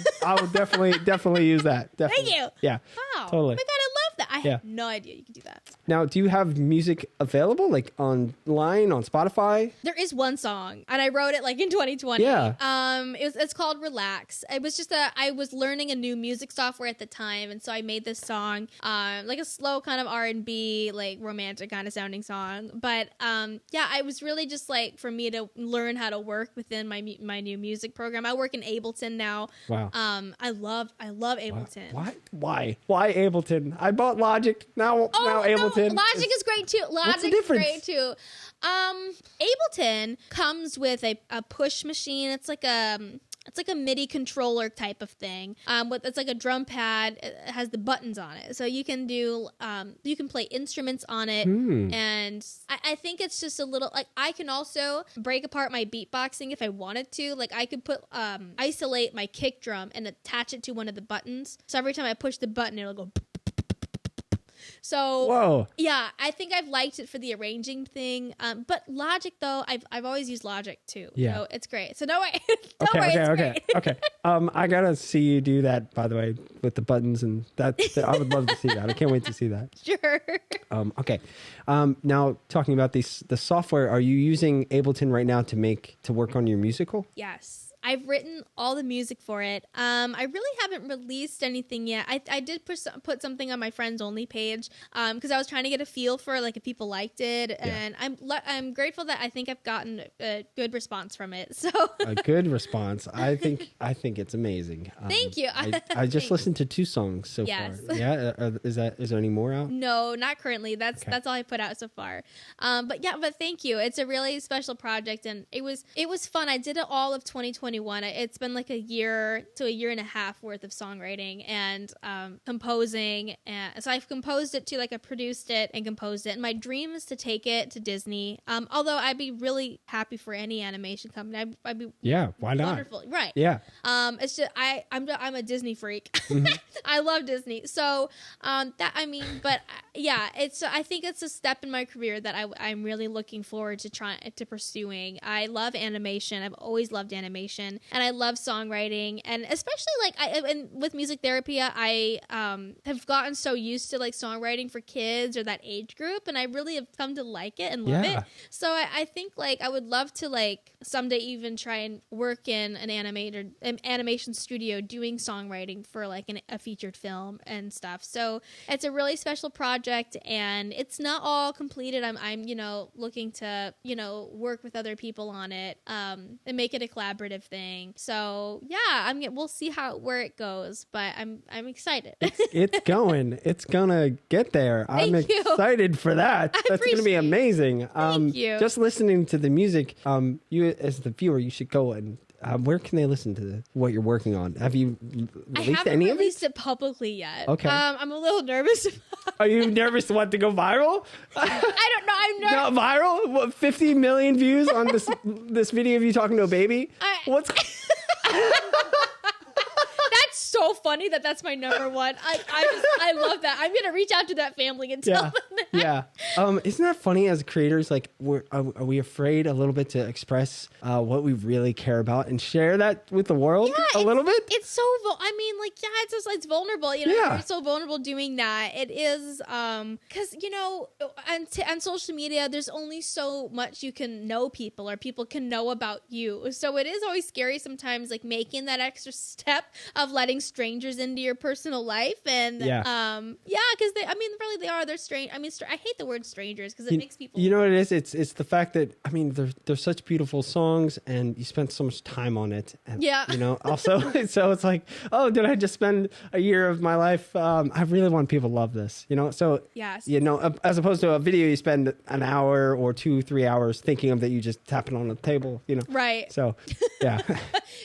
will definitely use that. Definitely. Thank you. Yeah. Wow. Totally. Oh my God, I love that. I had no idea you could do that. Now, do you have music available like online on Spotify? There is one song, and I wrote it like in 2020. Yeah. It's called Relax. It was just I was learning a new music software at the time, and so I made this song, like a slow kind of R&B, like romantic kind of sounding song. But I was really just like for me to learn how to work within my new music program. I work in Ableton now. Wow. I love Ableton. Why Ableton? I bought Logic. Now Ableton. No, Logic is great too. Logic's great too. Ableton comes with a push machine. It's like a MIDI controller type of thing. It's like a drum pad. It has the buttons on it, so you can play instruments on it. And I think it's just a little like I can also break apart my beatboxing if I wanted to. Like I could isolate my kick drum and attach it to one of the buttons. So every time I push the button, it'll go. So whoa, yeah, I think I've liked it for the arranging thing. But Logic though, I've always used Logic too. Yeah, so it's great. So don't worry. Okay. I gotta see you do that, by the way, with the buttons, and that I would love to see that. I can't wait to see that. Sure. Okay. Now talking about the software, are you using Ableton right now to work on your musical? Yes. I've written all the music for it. I really haven't released anything yet. I did put something on my friends only page because I was trying to get a feel for like if people liked it, and I'm grateful that I think I've gotten a good response from it. So a good response. I think it's amazing. Thank you. I just listened to 2 songs so far. Yeah, is there any more out? No, not currently. That's all I put out so far. But thank you. It's a really special project, and it was fun. I did it all of 2021. It's been like a year to a year and a half worth of songwriting and composing, and so I've composed it too. Like I produced it and composed it. And my dream is to take it to Disney. Although I'd be really happy for any animation company. I'd be why not? Wonderful, right? Yeah. It's just I'm a Disney freak. I love Disney. So I think it's a step in my career that I'm really looking forward to pursuing. I love animation. I've always loved animation, and I love songwriting, and especially and with music therapy, I have gotten so used to like songwriting for kids or that age group, and I really have come to like it and love it. So I think like I would love to like someday even try and work in an animation studio doing songwriting for like a featured film and stuff. So it's a really special project, and it's not all completed. I'm looking to work with other people on it and make it a collaborative thing. So we'll see where it goes, but I'm excited. It's gonna get there. I'm excited for that. That's gonna be amazing. Thank you. Just listening to the music, you as the viewer, you should go and where can they listen to what you're working on? Have you released any of it? I haven't released it publicly yet. Okay. I'm a little nervous. Are you nervous to to go viral? I don't know. I'm nervous. Not viral? What, 50 million views on this video of you talking to a baby? What's... That's so funny that's my number one. I love that. I'm gonna reach out to that family and tell them that. Yeah. Isn't that funny as creators? Like, are we afraid a little bit to express what we really care about and share that with the world a little bit? It's so. It's vulnerable. It's so vulnerable doing that. It is because on social media, there's only so much you can know people or people can know about you. So it is always scary sometimes, like making that extra step of letting strangers into your personal life, and because they are. They're strange. I hate the word strangers because it makes people. You know what it is? It's the fact that they're such beautiful songs, and you spent so much time on it. And, also, so it's like, oh, did I just spend a year of my life? I really want people to love this. So yes. As opposed to a video you spend an hour or 2-3 hours thinking of that you just tap it on the table. Right. So yeah.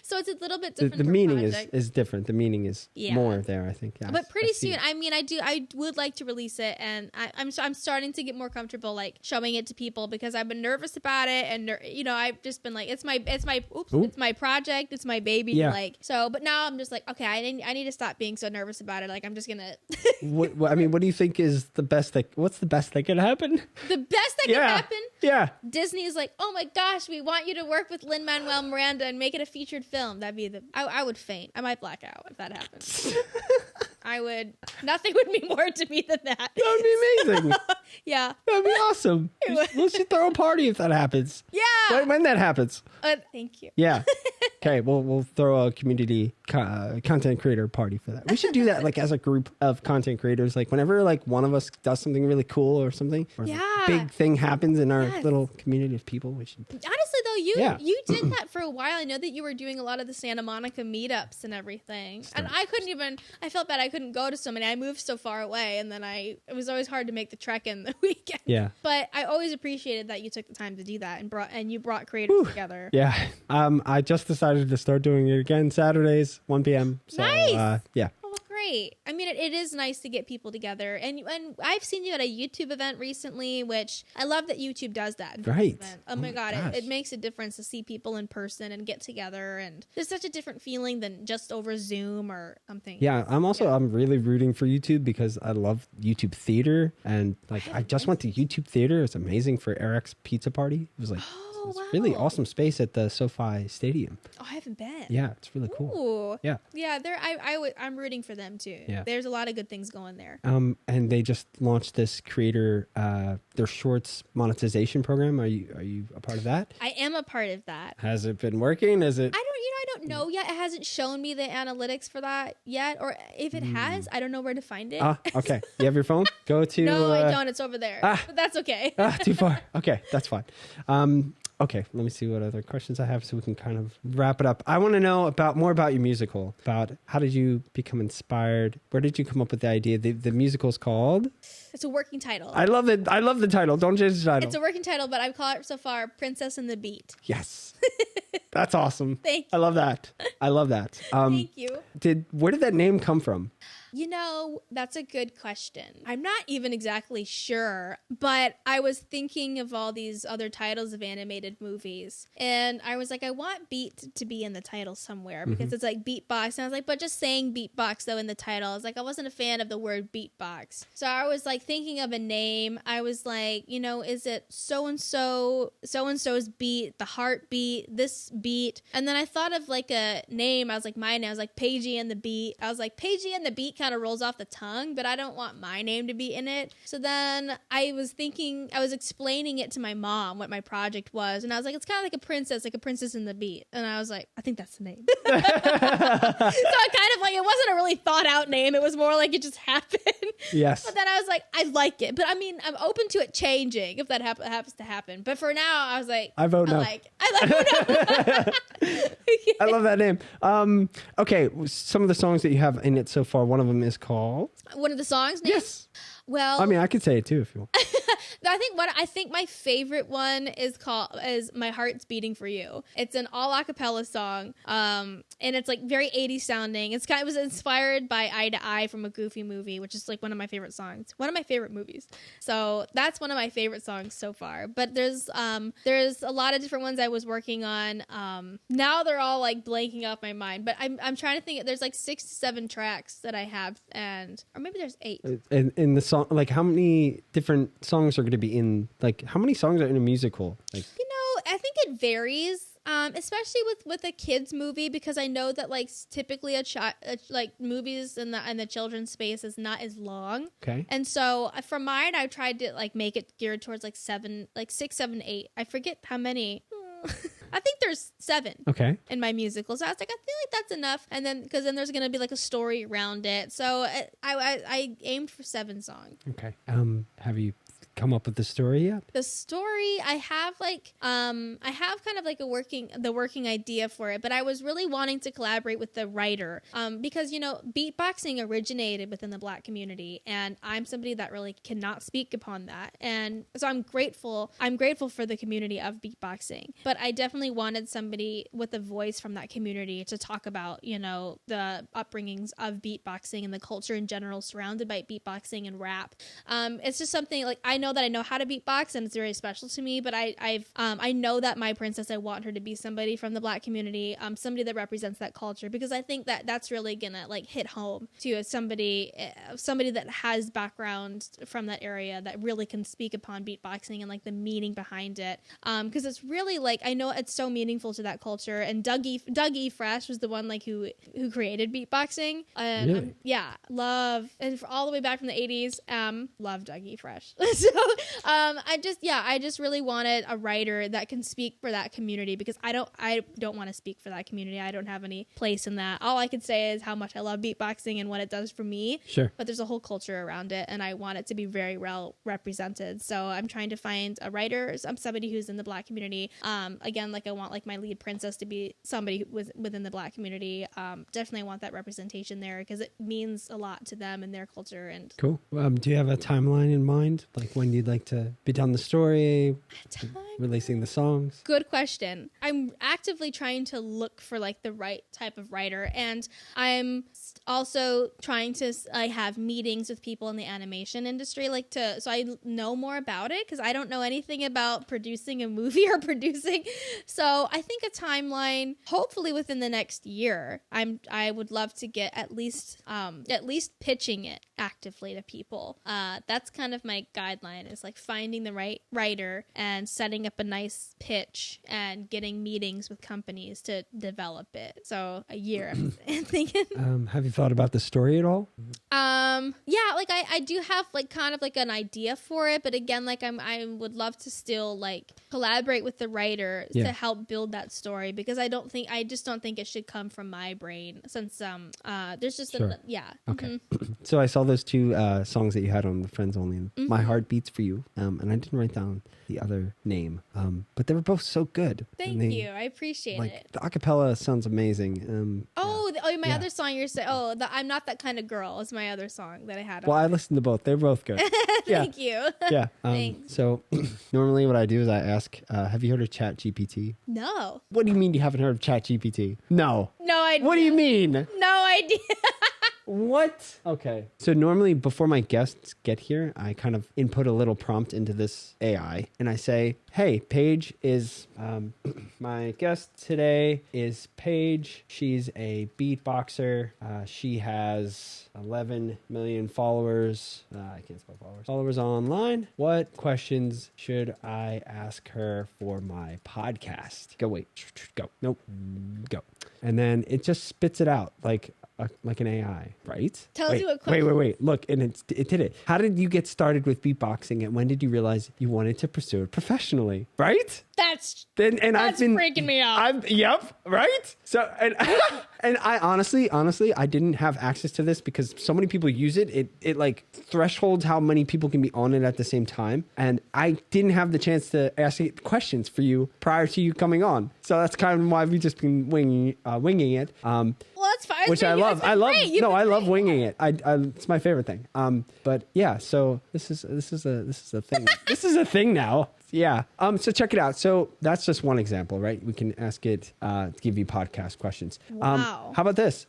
So it's a little bit different. The meaning is different. The meaning is more there, I think. Yeah, but pretty soon, I would like to release it, and I'm starting to get more comfortable like showing it to people because I've been nervous about it, and I've just been like, it's my project, it's my baby, but now I'm just like, okay, I need to stop being so nervous about it. Like I'm just gonna. What do you think is the best thing? What's the best that could happen? The best that could happen? Yeah. Disney is like, oh my gosh, we want you to work with Lin-Manuel Miranda and make it a featured film. That'd be I would faint. I might black out if that happens. Nothing would mean more to me than that. That would be amazing. Yeah. That'd be awesome. We should throw a party if that happens. Yeah. When that happens. Thank you. Yeah. Okay, we'll throw a community content creator party for that. We should do that like as a group of content creators. Like whenever like one of us does something really cool or something, or a big thing happens in our little community of people, we should. Honestly though, you did that for a while. I know that you were doing a lot of the Santa Monica meetups and everything. And I felt bad I couldn't go to so many. I moved so far away, and then it was always hard to make the trek in the weekend. Yeah. But I always appreciated that you took the time to do that and you brought creators together. Yeah. I just decided to start doing it again Saturdays, 1 p.m. So, nice. Yeah. Great. I mean, it is nice to get people together, and I've seen you at a YouTube event recently, which I love that YouTube does that. Right. Oh my god, it makes a difference to see people in person and get together, and there's such a different feeling than just over Zoom or something. Yeah, I'm really rooting for YouTube because I love YouTube theater, and I just went to YouTube theater. It's amazing for Eric's Pizza Party. It was like. It's really awesome space at the SoFi Stadium. Oh, I haven't been. Yeah, it's really cool. Ooh. Yeah. Yeah, I'm rooting for them too. Yeah. There's a lot of good things going there. And they just launched this creator their shorts monetization program. Are you a part of that? I am a part of that. Has it been working? Is it? I don't know yet. It hasn't shown me the analytics for that yet, or if it has, I don't know where to find it. Okay. You have your phone? Go to. No, I don't. It's over there. But that's okay. Too far. Okay, that's fine. Okay, let me see what other questions I have so we can kind of wrap it up. I want to know more about your musical. About how did you become inspired? Where did you come up with the idea? The musical's called? It's a working title. I love it. I love the title. Don't change the title. It's a working title, but I've called it so far Princess and the Beat. Yes. That's awesome. Thank you. I love that. Thank you. Where did that name come from? You know, that's a good question. I'm not even exactly sure, but I was thinking of all these other titles of animated movies, and I was like, I want beat to be in the title somewhere because it's like beatbox, and I was like, but just saying beatbox though in the title, I was like, I wasn't a fan of the word beatbox. So I was like thinking of a name. I was like, you know, is it so-and-so's beat, the heartbeat, this beat? And then I thought of like a name. I was like, my name. I was like, Paige and the Beat. I was like, Paige and the Beat kind of rolls off the tongue, but I don't want my name to be in it. So then I was explaining it to my mom what my project was, and I was like, it's kind of like a princess in the Beat. And I was like, I think that's the name. So I kind of like, it wasn't a really thought out name. It was more like it just happened. Yes. But then I was like, I like it. But I mean, I'm open to it changing if that happens to happen. But for now, I was like, I vote no. I like I love that name. Okay, some of the songs that you have in it so far, one of them is called? One of the songs names? Yes. Well, I mean, I could say it too if you want. I think my favorite one is My Heart's Beating for You. It's an all a cappella song. And it's like very 80s sounding. It was inspired by Eye to Eye from a Goofy movie, which is like one of my favorite songs. One of my favorite movies. So that's one of my favorite songs so far. But there's a lot of different ones I was working on. Now they're all like blanking off my mind, but I'm trying to think. There's like 6 to 7 tracks that I have, or maybe there's 8. In the song, like how many different songs are going to be in, like how many songs are in a musical? Like, you know, I think it varies. Especially with a kids movie, because I know that like typically like movies in the children's space is not as long. Okay. And so for mine, I tried to like make it geared towards like 6, 7, 8. I forget how many. I think there's 7. Okay. In my musical. So I was like, I feel like that's enough. And then, because then there's going to be like a story around it. So I aimed for 7 songs. Okay. Have you come up with the story yet? The story, I have kind of like the working idea for it, but I was really wanting to collaborate with the writer, because, you know, beatboxing originated within the Black community, and I'm somebody that really cannot speak upon that. And so I'm grateful for the community of beatboxing, but I definitely wanted somebody with a voice from that community to talk about, you know, the upbringings of beatboxing and the culture in general surrounded by beatboxing and rap. It's just something like, I know that I know how to beatbox and it's very special to me, but I know that my princess, I want her to be somebody from the Black community, somebody that represents that culture, because I think that that's really gonna like hit home to somebody that has background from that area that really can speak upon beatboxing and like the meaning behind it, because it's really like, I know it's so meaningful to that culture. And Doug E. Fresh was the one like who created beatboxing, and really? Love, and all the way back from the 80s, love Doug E. Fresh. So I just really wanted a writer that can speak for that community, because I don't want to speak for that community. I don't have any place in that. All I could say is how much I love beatboxing and what it does for me. Sure. But there's a whole culture around it, and I want it to be very well represented. So I'm trying to find a writer, somebody who's in the Black community. Again, like I want like my lead princess to be somebody who was within the Black community. Definitely want that representation there, because it means a lot to them and their culture. And cool. Do you have a timeline in mind? Like when you'd like to be done the story, releasing the songs? Good question. I'm actively trying to look for like the right type of writer, and I'm also trying to have meetings with people in the animation industry, so I know more about it, because I don't know anything about producing a movie or producing. So I think a timeline, hopefully within the next year. I would love to get at least pitching it actively to people. That's kind of my guideline, is like finding the right writer and setting up a nice pitch and getting meetings with companies to develop it. So a year, I'm thinking. Have you thought about the story at all? Yeah, like I do have like kind of like an idea for it, but again, like I would love to still like collaborate with the writer to help build that story, because I just don't think it should come from my brain, since there's just Okay. So I saw those two songs that you had on the Friends Only. My Heart Beats for You, and I didn't write down the other name, but they were both so good. Thank you, I appreciate it. The acapella sounds amazing. My other song you're saying, I'm Not That Kind of Girl is my other song that I had. Well, I listened to both. They're both good. Thank you. Yeah. Thanks. So normally what I do is I ask, have you heard of ChatGPT? No. What do you mean you haven't heard of ChatGPT? No. No idea. What do you mean? No idea. What? Okay. So normally before my guests get here, I kind of input a little prompt into this AI and I say, hey, Paige is, my guest today is Paige. She's a beatboxer. She has 11 million followers. I can't spell followers. Followers online. What questions should I ask her for my podcast? Go, wait. Go. Nope. Go. And then it just spits it out like an AI, right? Tells you what question. Wait. Look, and it did it. How did you get started with beatboxing, and when did you realize you wanted to pursue it professionally? Right? That's freaking me out. Yep. Right. So and I honestly, I didn't have access to this because so many people use it. It like thresholds how many people can be on it at the same time, and I didn't have the chance to ask it questions for you prior to you coming on. So that's kind of why we've just been winging it. Well, that's fine. Which I love. I love winging it. It's my favorite thing. But yeah, so this is a thing. This is a thing now. Yeah. So check it out. So that's just one example, right? We can ask it to give you podcast questions. Wow. How about this?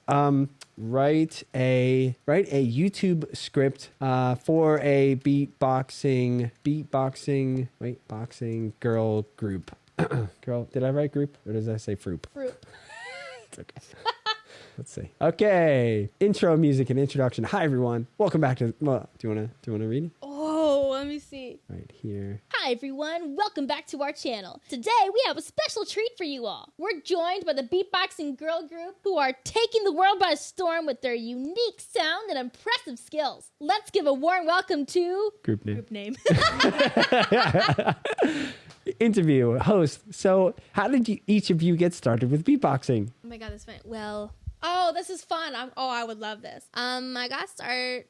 Write a YouTube script for a boxing girl group. Girl, did I write group or does I say fruit? Fruit. It's okay. Let's see. Okay. Intro music and introduction. Hi everyone. Welcome back to. Well, do you wanna read it? Oh, let me see. Right here. Hi everyone, welcome back to our channel. Today we have a special treat for you all. We're joined by the beatboxing girl group who are taking the world by storm with their unique sound and impressive skills. Let's give a warm welcome to Group name. Group name. Interview host. So how did each of you get started with beatboxing? Oh my god, that's fun. Well, oh, this is fun. I would love this. I got started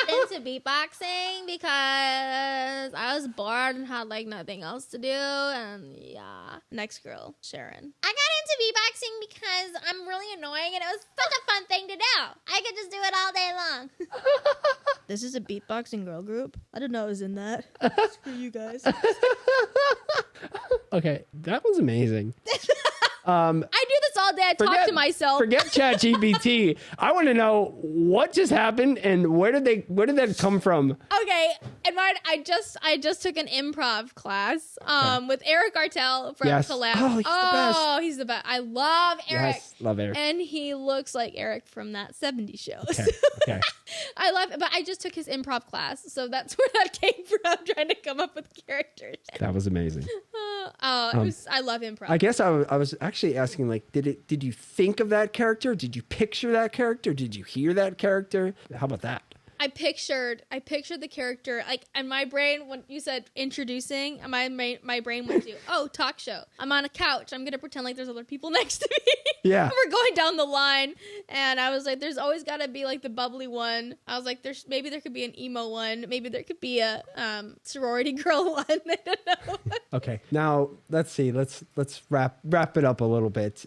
into beatboxing because I was bored and had like nothing else to do. And yeah, next girl, Sharon. I got into beatboxing because I'm really annoying and it was such a fun thing to do. I could just do it all day long. This is a beatboxing girl group? I didn't know it was in that. Screw you guys. Okay, that was amazing. I do this all day. I talk to myself. Forget ChatGPT. I want to know what just happened and where did that come from? Okay, and I just took an improv class with Eric Artell from Collab. Oh, he's the best. Oh, he's the best. I love Eric. Yes, love Eric. And he looks like Eric from that 70s show. Okay. I love it, but I just took his improv class, so that's where that came from, trying to come up with characters. That was amazing. I love improv. I guess I was actually asking, like, did you think of that character? Did you picture that character? Did you hear that character? How about that? I pictured the character, like, and my brain, when you said introducing, my brain went to, talk show. I'm on a couch. I'm going to pretend like there's other people next to me. Yeah. We're going down the line. And I was like, there's always got to be like the bubbly one. I was like, maybe there could be an emo one. Maybe there could be a sorority girl one. I don't know. Okay. Now, let's see. Let's wrap it up a little bit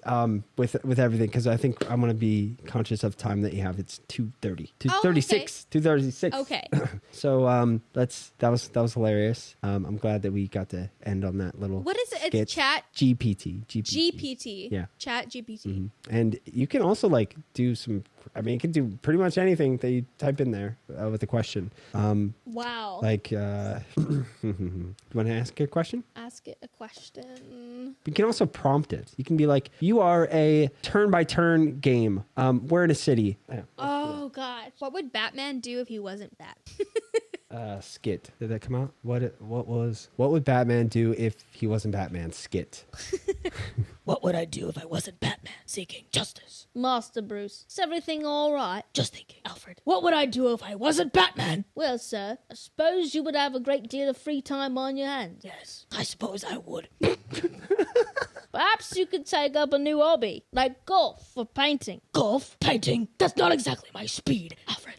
with everything, because I think I'm going to be conscious of time that you have. It's 2:30. 2:36. 2:36. Okay. So that was hilarious. I'm glad that we got to end on that little. What is it? skit. It's Chat GPT. Yeah. Chat GPT. Mm-hmm. And you can also like do some. I mean, you can do pretty much anything that you type in there with a question. Wow. Like, you want to ask a question? Ask it a question. You can also prompt it. You can be like, you are a turn-by-turn game. We're in a city. Oh, God. What would Batman do if he wasn't Bat? skit. Did that come out? What would Batman do if he wasn't Batman? Skit. What would I do if I wasn't Batman seeking justice? Master Bruce, is everything all right? Just thinking, Alfred. What would I do if I wasn't Batman? Well, sir, I suppose you would have a great deal of free time on your hands. Yes, I suppose I would. Perhaps you could take up a new hobby, like golf or painting. Golf? Painting? That's not exactly my speed, Alfred.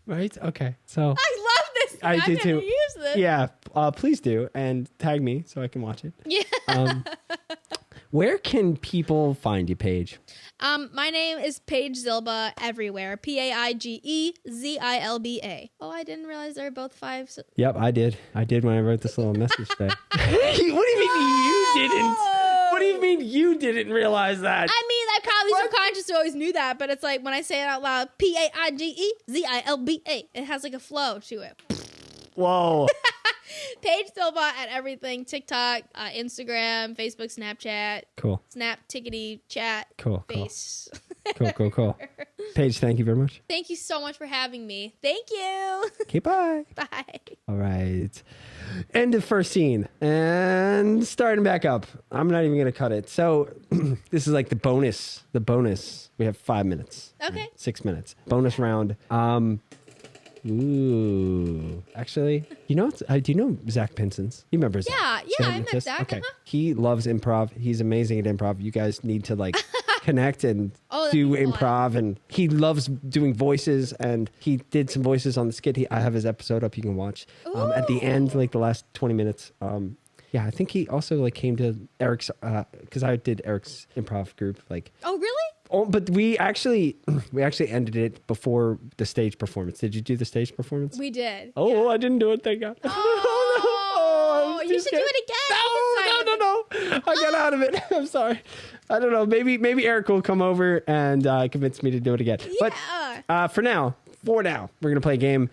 Right? Okay. So I love this. I do too. Use this. Yeah, please do, and tag me so I can watch it. Yeah. Where can people find you, Paige? My name is Paige Zilba everywhere. PAIGEZILBA. Oh, I didn't realize they were both 5. So- Yep, I did. I did when I wrote this little message today. What do you mean you didn't? What do you mean you didn't realize that? I mean, I probably subconsciously always knew that, but it's like when I say it out loud, PAIGEZILBA. It has like a flow to it. Whoa. Paige Zilba at everything: TikTok, Instagram, Facebook, Snapchat, Cool. Snap, Tickety, Chat, Cool. Face. Cool. Paige, thank you very much. Thank you so much for having me. Thank you. Okay, bye. Bye. All right. End of first scene. And starting back up. I'm not even going to cut it. So this is like the bonus. We have 5 minutes. Okay. 6 minutes. Bonus round. Ooh. Actually, do you know Zach Pinson's? You remember Zach? Yeah, the I met hypnotist? Zach, Okay. uh-huh. He loves improv. He's amazing at improv. You guys need to like connect and that'd do be fun. improv. And he loves doing voices. And he did some voices on the skit. I have his episode up. You can watch at the end, like the last 20 minutes. Yeah, I think he also like came to Eric's because I did Eric's improv group. Like, Oh, really? oh, but we actually ended it before the stage performance. Did you do the stage performance? We did. Oh, I didn't do it. Thank God. Oh, you should do it again. No. I got out of it. I'm sorry. I don't know. Maybe Eric will come over and convince me to do it again. Yeah. But for now, we're gonna play a game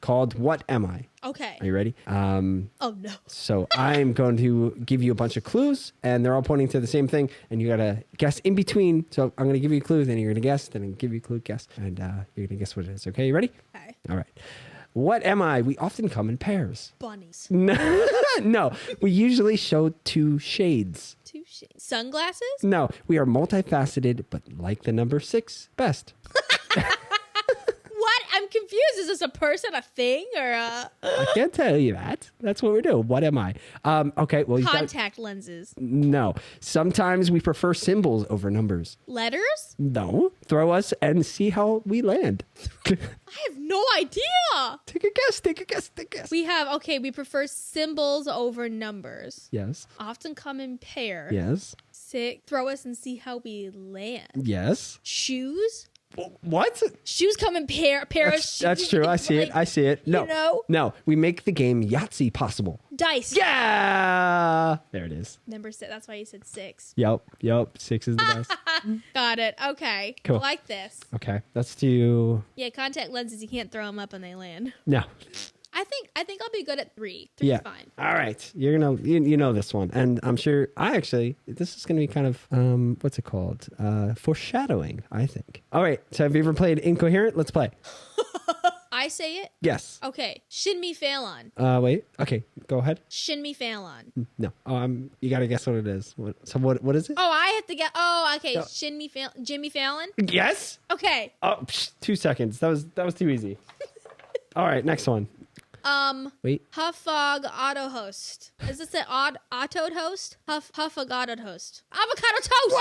called What Am I? Okay. Are you ready? Oh, no. So I'm going to give you a bunch of clues, and they're all pointing to the same thing, and you gotta guess in between. So I'm gonna give you a clue, then you're gonna guess, then I'm gonna give you a clue, guess, and you're gonna guess what it is. Okay, you ready? Okay. All right. What am I? We often come in pairs. Bunnies. No, we usually show 2 shades. 2 shades. Sunglasses? No, we are multifaceted, but like the number 6, best. What? I'm confused. Is this a person, a thing, or a... I can't tell you that. That's what we do. What am I? Okay, well, Contact lenses. No. Sometimes we prefer symbols over numbers. Letters? No. Throw us and see how we land. I have no idea. Take a guess. We prefer symbols over numbers. Yes. Often come in pair. Yes. Sick. Throw us and see how we land. Yes. Shoes? What? Shoes come in pair of shoes. That's true. I see it. No. You know? No. We make the game Yahtzee possible. Dice. Yeah. There it is. Number 6. That's why you said 6. Yep. 6 is the best. Got it. Okay. Cool. I like this. Okay. Let's do... Yeah, contact lenses, you can't throw them up when they land. No. I think I'll be good at 3. 3's Yeah. fine. All right. You're going to... You know this one. And I'm sure... This is going to be kind of... what's it called? Foreshadowing, I think. All right. So have you ever played Incoherent? Let's play. I say it? Yes. Okay. Shin me Fallon. Wait. Okay. Go ahead. Shin me Fallon. No. You got to guess what it is. What is it? Oh, I have to get... Oh, okay. No. Shin me Fallon. Jimmy Fallon? Yes. Okay. Oh, 2 seconds. That was too easy. All right. Next one. Wait. Huffog auto host. Is this an auto host? Huffog auto host. Avocado toast.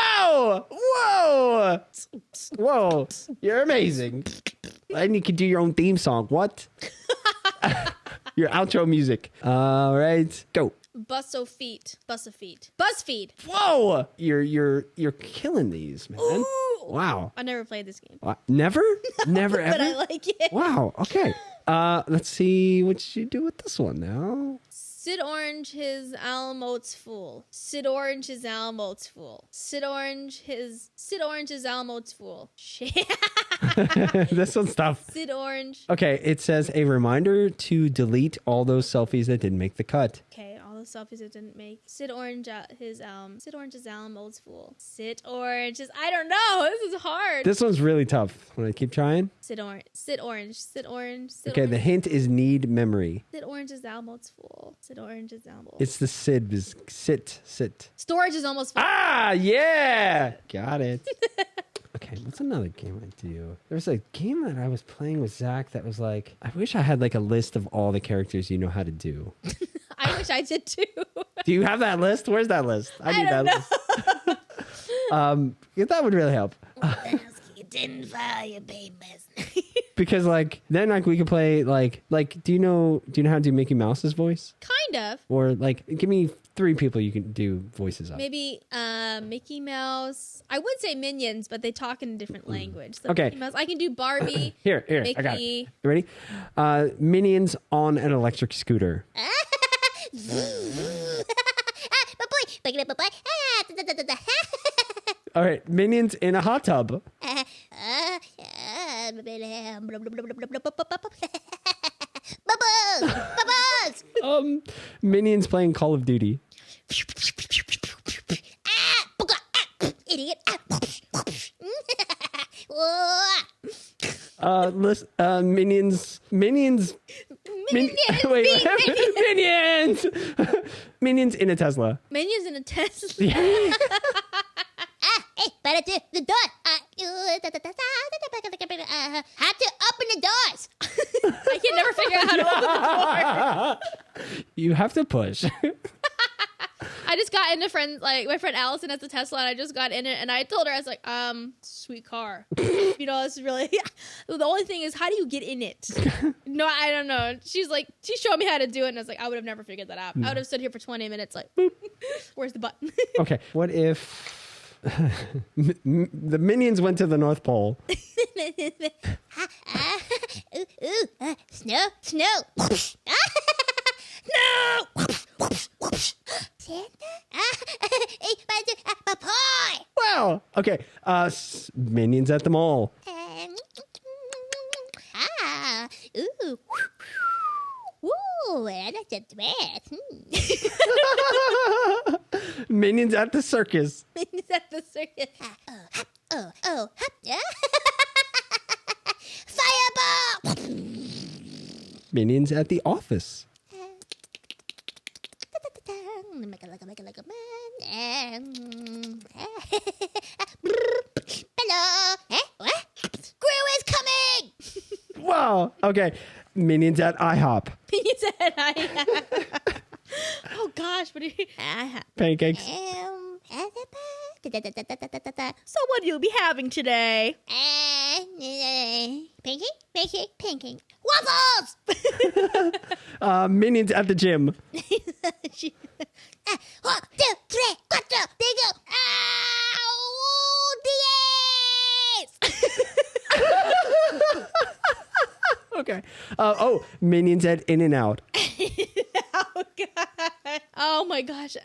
Whoa. You're amazing. And you can do your own theme song. What? Your outro music. All right. Go. Busso feet. BuzzFeed. Whoa. You're killing these, man. Ooh. Wow. I never played this game. Never ever. But I like it. Wow. Okay. Let's see what you do with this one now. Sid Orange his Alamote's fool. Sid Orange his Alamote's fool. Sid Orange his Alamote's fool. Shit. This one's tough. Sid Orange. Okay, it says a reminder to delete all those selfies that didn't make the cut. Okay, all the selfies it didn't make. Sid Orange's album, Old School. Sid Orange is, I don't know. This is hard. This one's really tough. Want to keep trying? Sid Orange. Okay, the hint is need memory. Sid Orange's album, Old School. Sid Orange's album. It's the Sid. Sit. Storage is almost full. Ah, yeah. Got it. Okay, what's another game I do? There was a game that I was playing with Zach that was like, I wish I had like a list of all the characters you know how to do. I wish I did too. Do you have that list? Where's that list? I need that list. That would really help. You didn't file your papers. Because like then like we could play like do you know how to do Mickey Mouse's voice? Kind of. Or like give me 3 people you can do voices of. Maybe Mickey Mouse. I would say Minions, but they talk in a different language. So Okay. Mickey Mouse. I can do Barbie. Here, Mickey. I got it. You ready? Minions on an electric scooter. All right, Minions in a hot tub. Minions playing Call of Duty. Idiot. Minions. Minions in a Tesla. Minions in a Tesla. Yeah. Hey, better do the door. How to open the doors? I can never figure out how to open the door. You have to push. I just got into my friend Allison has a Tesla, and I just got in it, and I told her, I was like, sweet car. It's really, the only thing is, how do you get in it? No, I don't know. She showed me how to do it, and I was like, I would have never figured that out. I would have stood here for 20 minutes like, boop, where's the button? Okay, what if the Minions went to the North Pole? Snow. Wow. Okay. Minions at the mall. I like that dress. Minions at the circus. Minions at the circus. Fireball! Minions at the office. Make it like a man. Hello. What? Screw is coming! Wow. Okay. Minions at IHOP. Minions at IHOP. Oh gosh, what are you? Pancakes. So what do you be having today? Pancake. Waffles! Minions at the gym. 1, 2, 3, 4. There you go. Okay. Minions at In-N-Out. Oh god. Oh my gosh.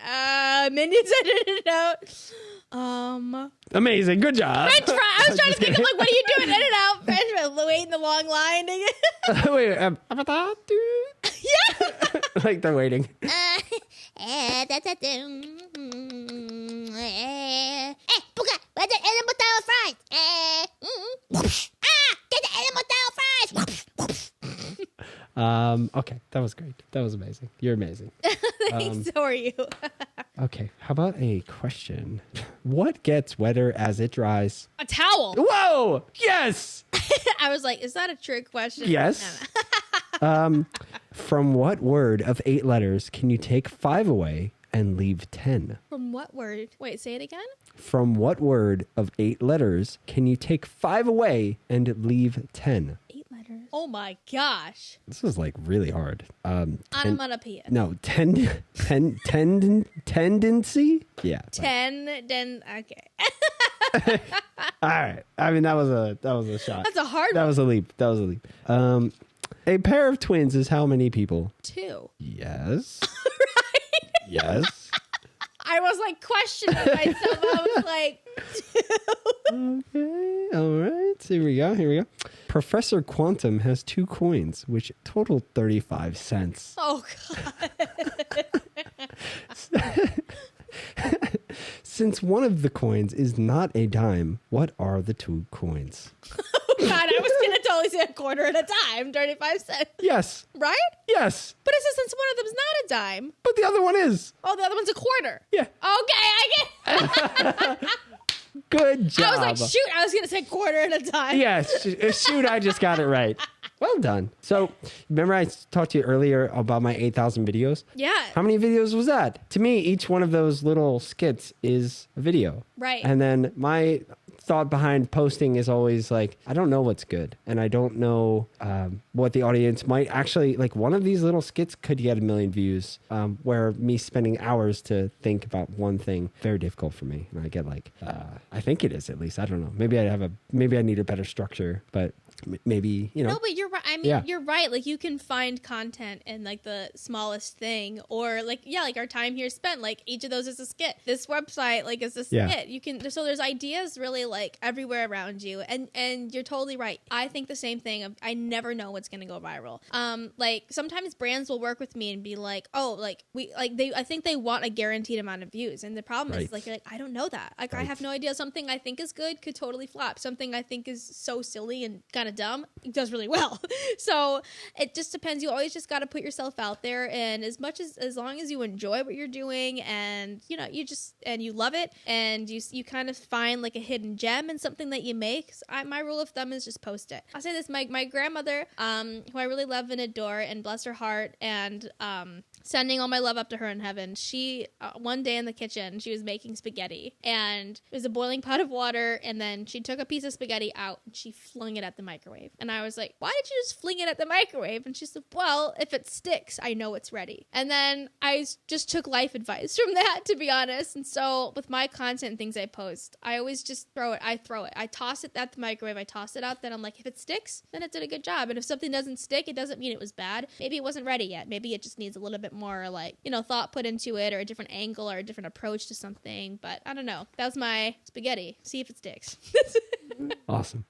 Minions at In-N-Out. Amazing. Good job. French fry. I was trying to think of what are you doing? In-N-Out. French fry. Waiting the long line. Wait. Yeah. Like they're waiting. Puka, where's the animal style fries? Get the animal style fries! Okay, that was great. That was amazing. You're amazing. Thanks, so are you. Okay, how about a question? What gets wetter as it dries? A towel. Whoa! Yes! I was like, is that a trick question? Yes. From what word of 8 letters can you take 5 away and leave 10? From what word? Wait, say it again. From what word of 8 letters can you take 5 away and leave 10? 8 letters. Oh my gosh. This was like really hard. Onomatopoeia. No, tendency? Yeah. Okay. All right. I mean, that was a shot. That's a hard That one. was a leap. A pair of twins is how many people? 2. Yes. Right? Yes. I was like questioning myself. I was like, 2. Okay. All right. Here we go. Professor Quantum has 2 coins, which total 35 cents. Oh god. Since one of the coins is not a dime, what are the 2 coins? Oh God, I was gonna totally say a quarter and a dime, 35 cents. Yes. Right? Yes. But it says since one of them's not a dime. But the other one is. Oh, the other one's a quarter. Yeah. Okay, I get. Good job. I was like, shoot, I was gonna say quarter and a dime. Yes. Shoot, I just got it right. Well done. So, remember I talked to you earlier about my 8,000 videos? Yeah. How many videos was that? To me, each one of those little skits is a video. Right. And then my thought behind posting is always like, I don't know what's good. And I don't know what the audience might actually, like one of these little skits could get 1 million views, where me spending hours to think about one thing, very difficult for me. And I get like, I think it is at least. I don't know. Maybe I need a better structure, but maybe, you know. No, but you're right. I mean, You're right. Like you can find content in like the smallest thing, or like, like our time here spent, like each of those is a skit. This website, like, is a skit. You can, so there's ideas really like everywhere around you. And you're totally right. I think the same thing. I never know what's going to go viral. Like sometimes brands will work with me and be like, oh, like I think they want a guaranteed amount of views. And the problem is like, you're like, I don't know that. Like I have no idea. Something I think is good could totally flop. Something I think is so silly and kind of dumb, it does really well. So it just depends. You always just got to put yourself out there, and as long as you enjoy what you're doing, and you know, you love it, and you kind of find like a hidden gem in something that you make. So my rule of thumb is just post it. I'll say this: my grandmother, who I really love and adore, and bless her heart, and sending all my love up to her in heaven. She one day in the kitchen, she was making spaghetti, and it was a boiling pot of water, and then she took a piece of spaghetti out and she flung it at the microwave. And I was like, why did you just fling it at the microwave? And she said, well, if it sticks, I know it's ready. And then I just took life advice from that, to be honest. And so with my content and things I post, I always just throw it. I toss it at the microwave. I toss it out. Then I'm like, if it sticks, then it did a good job. And if something doesn't stick, it doesn't mean it was bad. Maybe it wasn't ready yet. Maybe it just needs a little bit more like, you know, thought put into it, or a different angle, or a different approach to something. But I don't know. That was my spaghetti. See if it sticks. Awesome.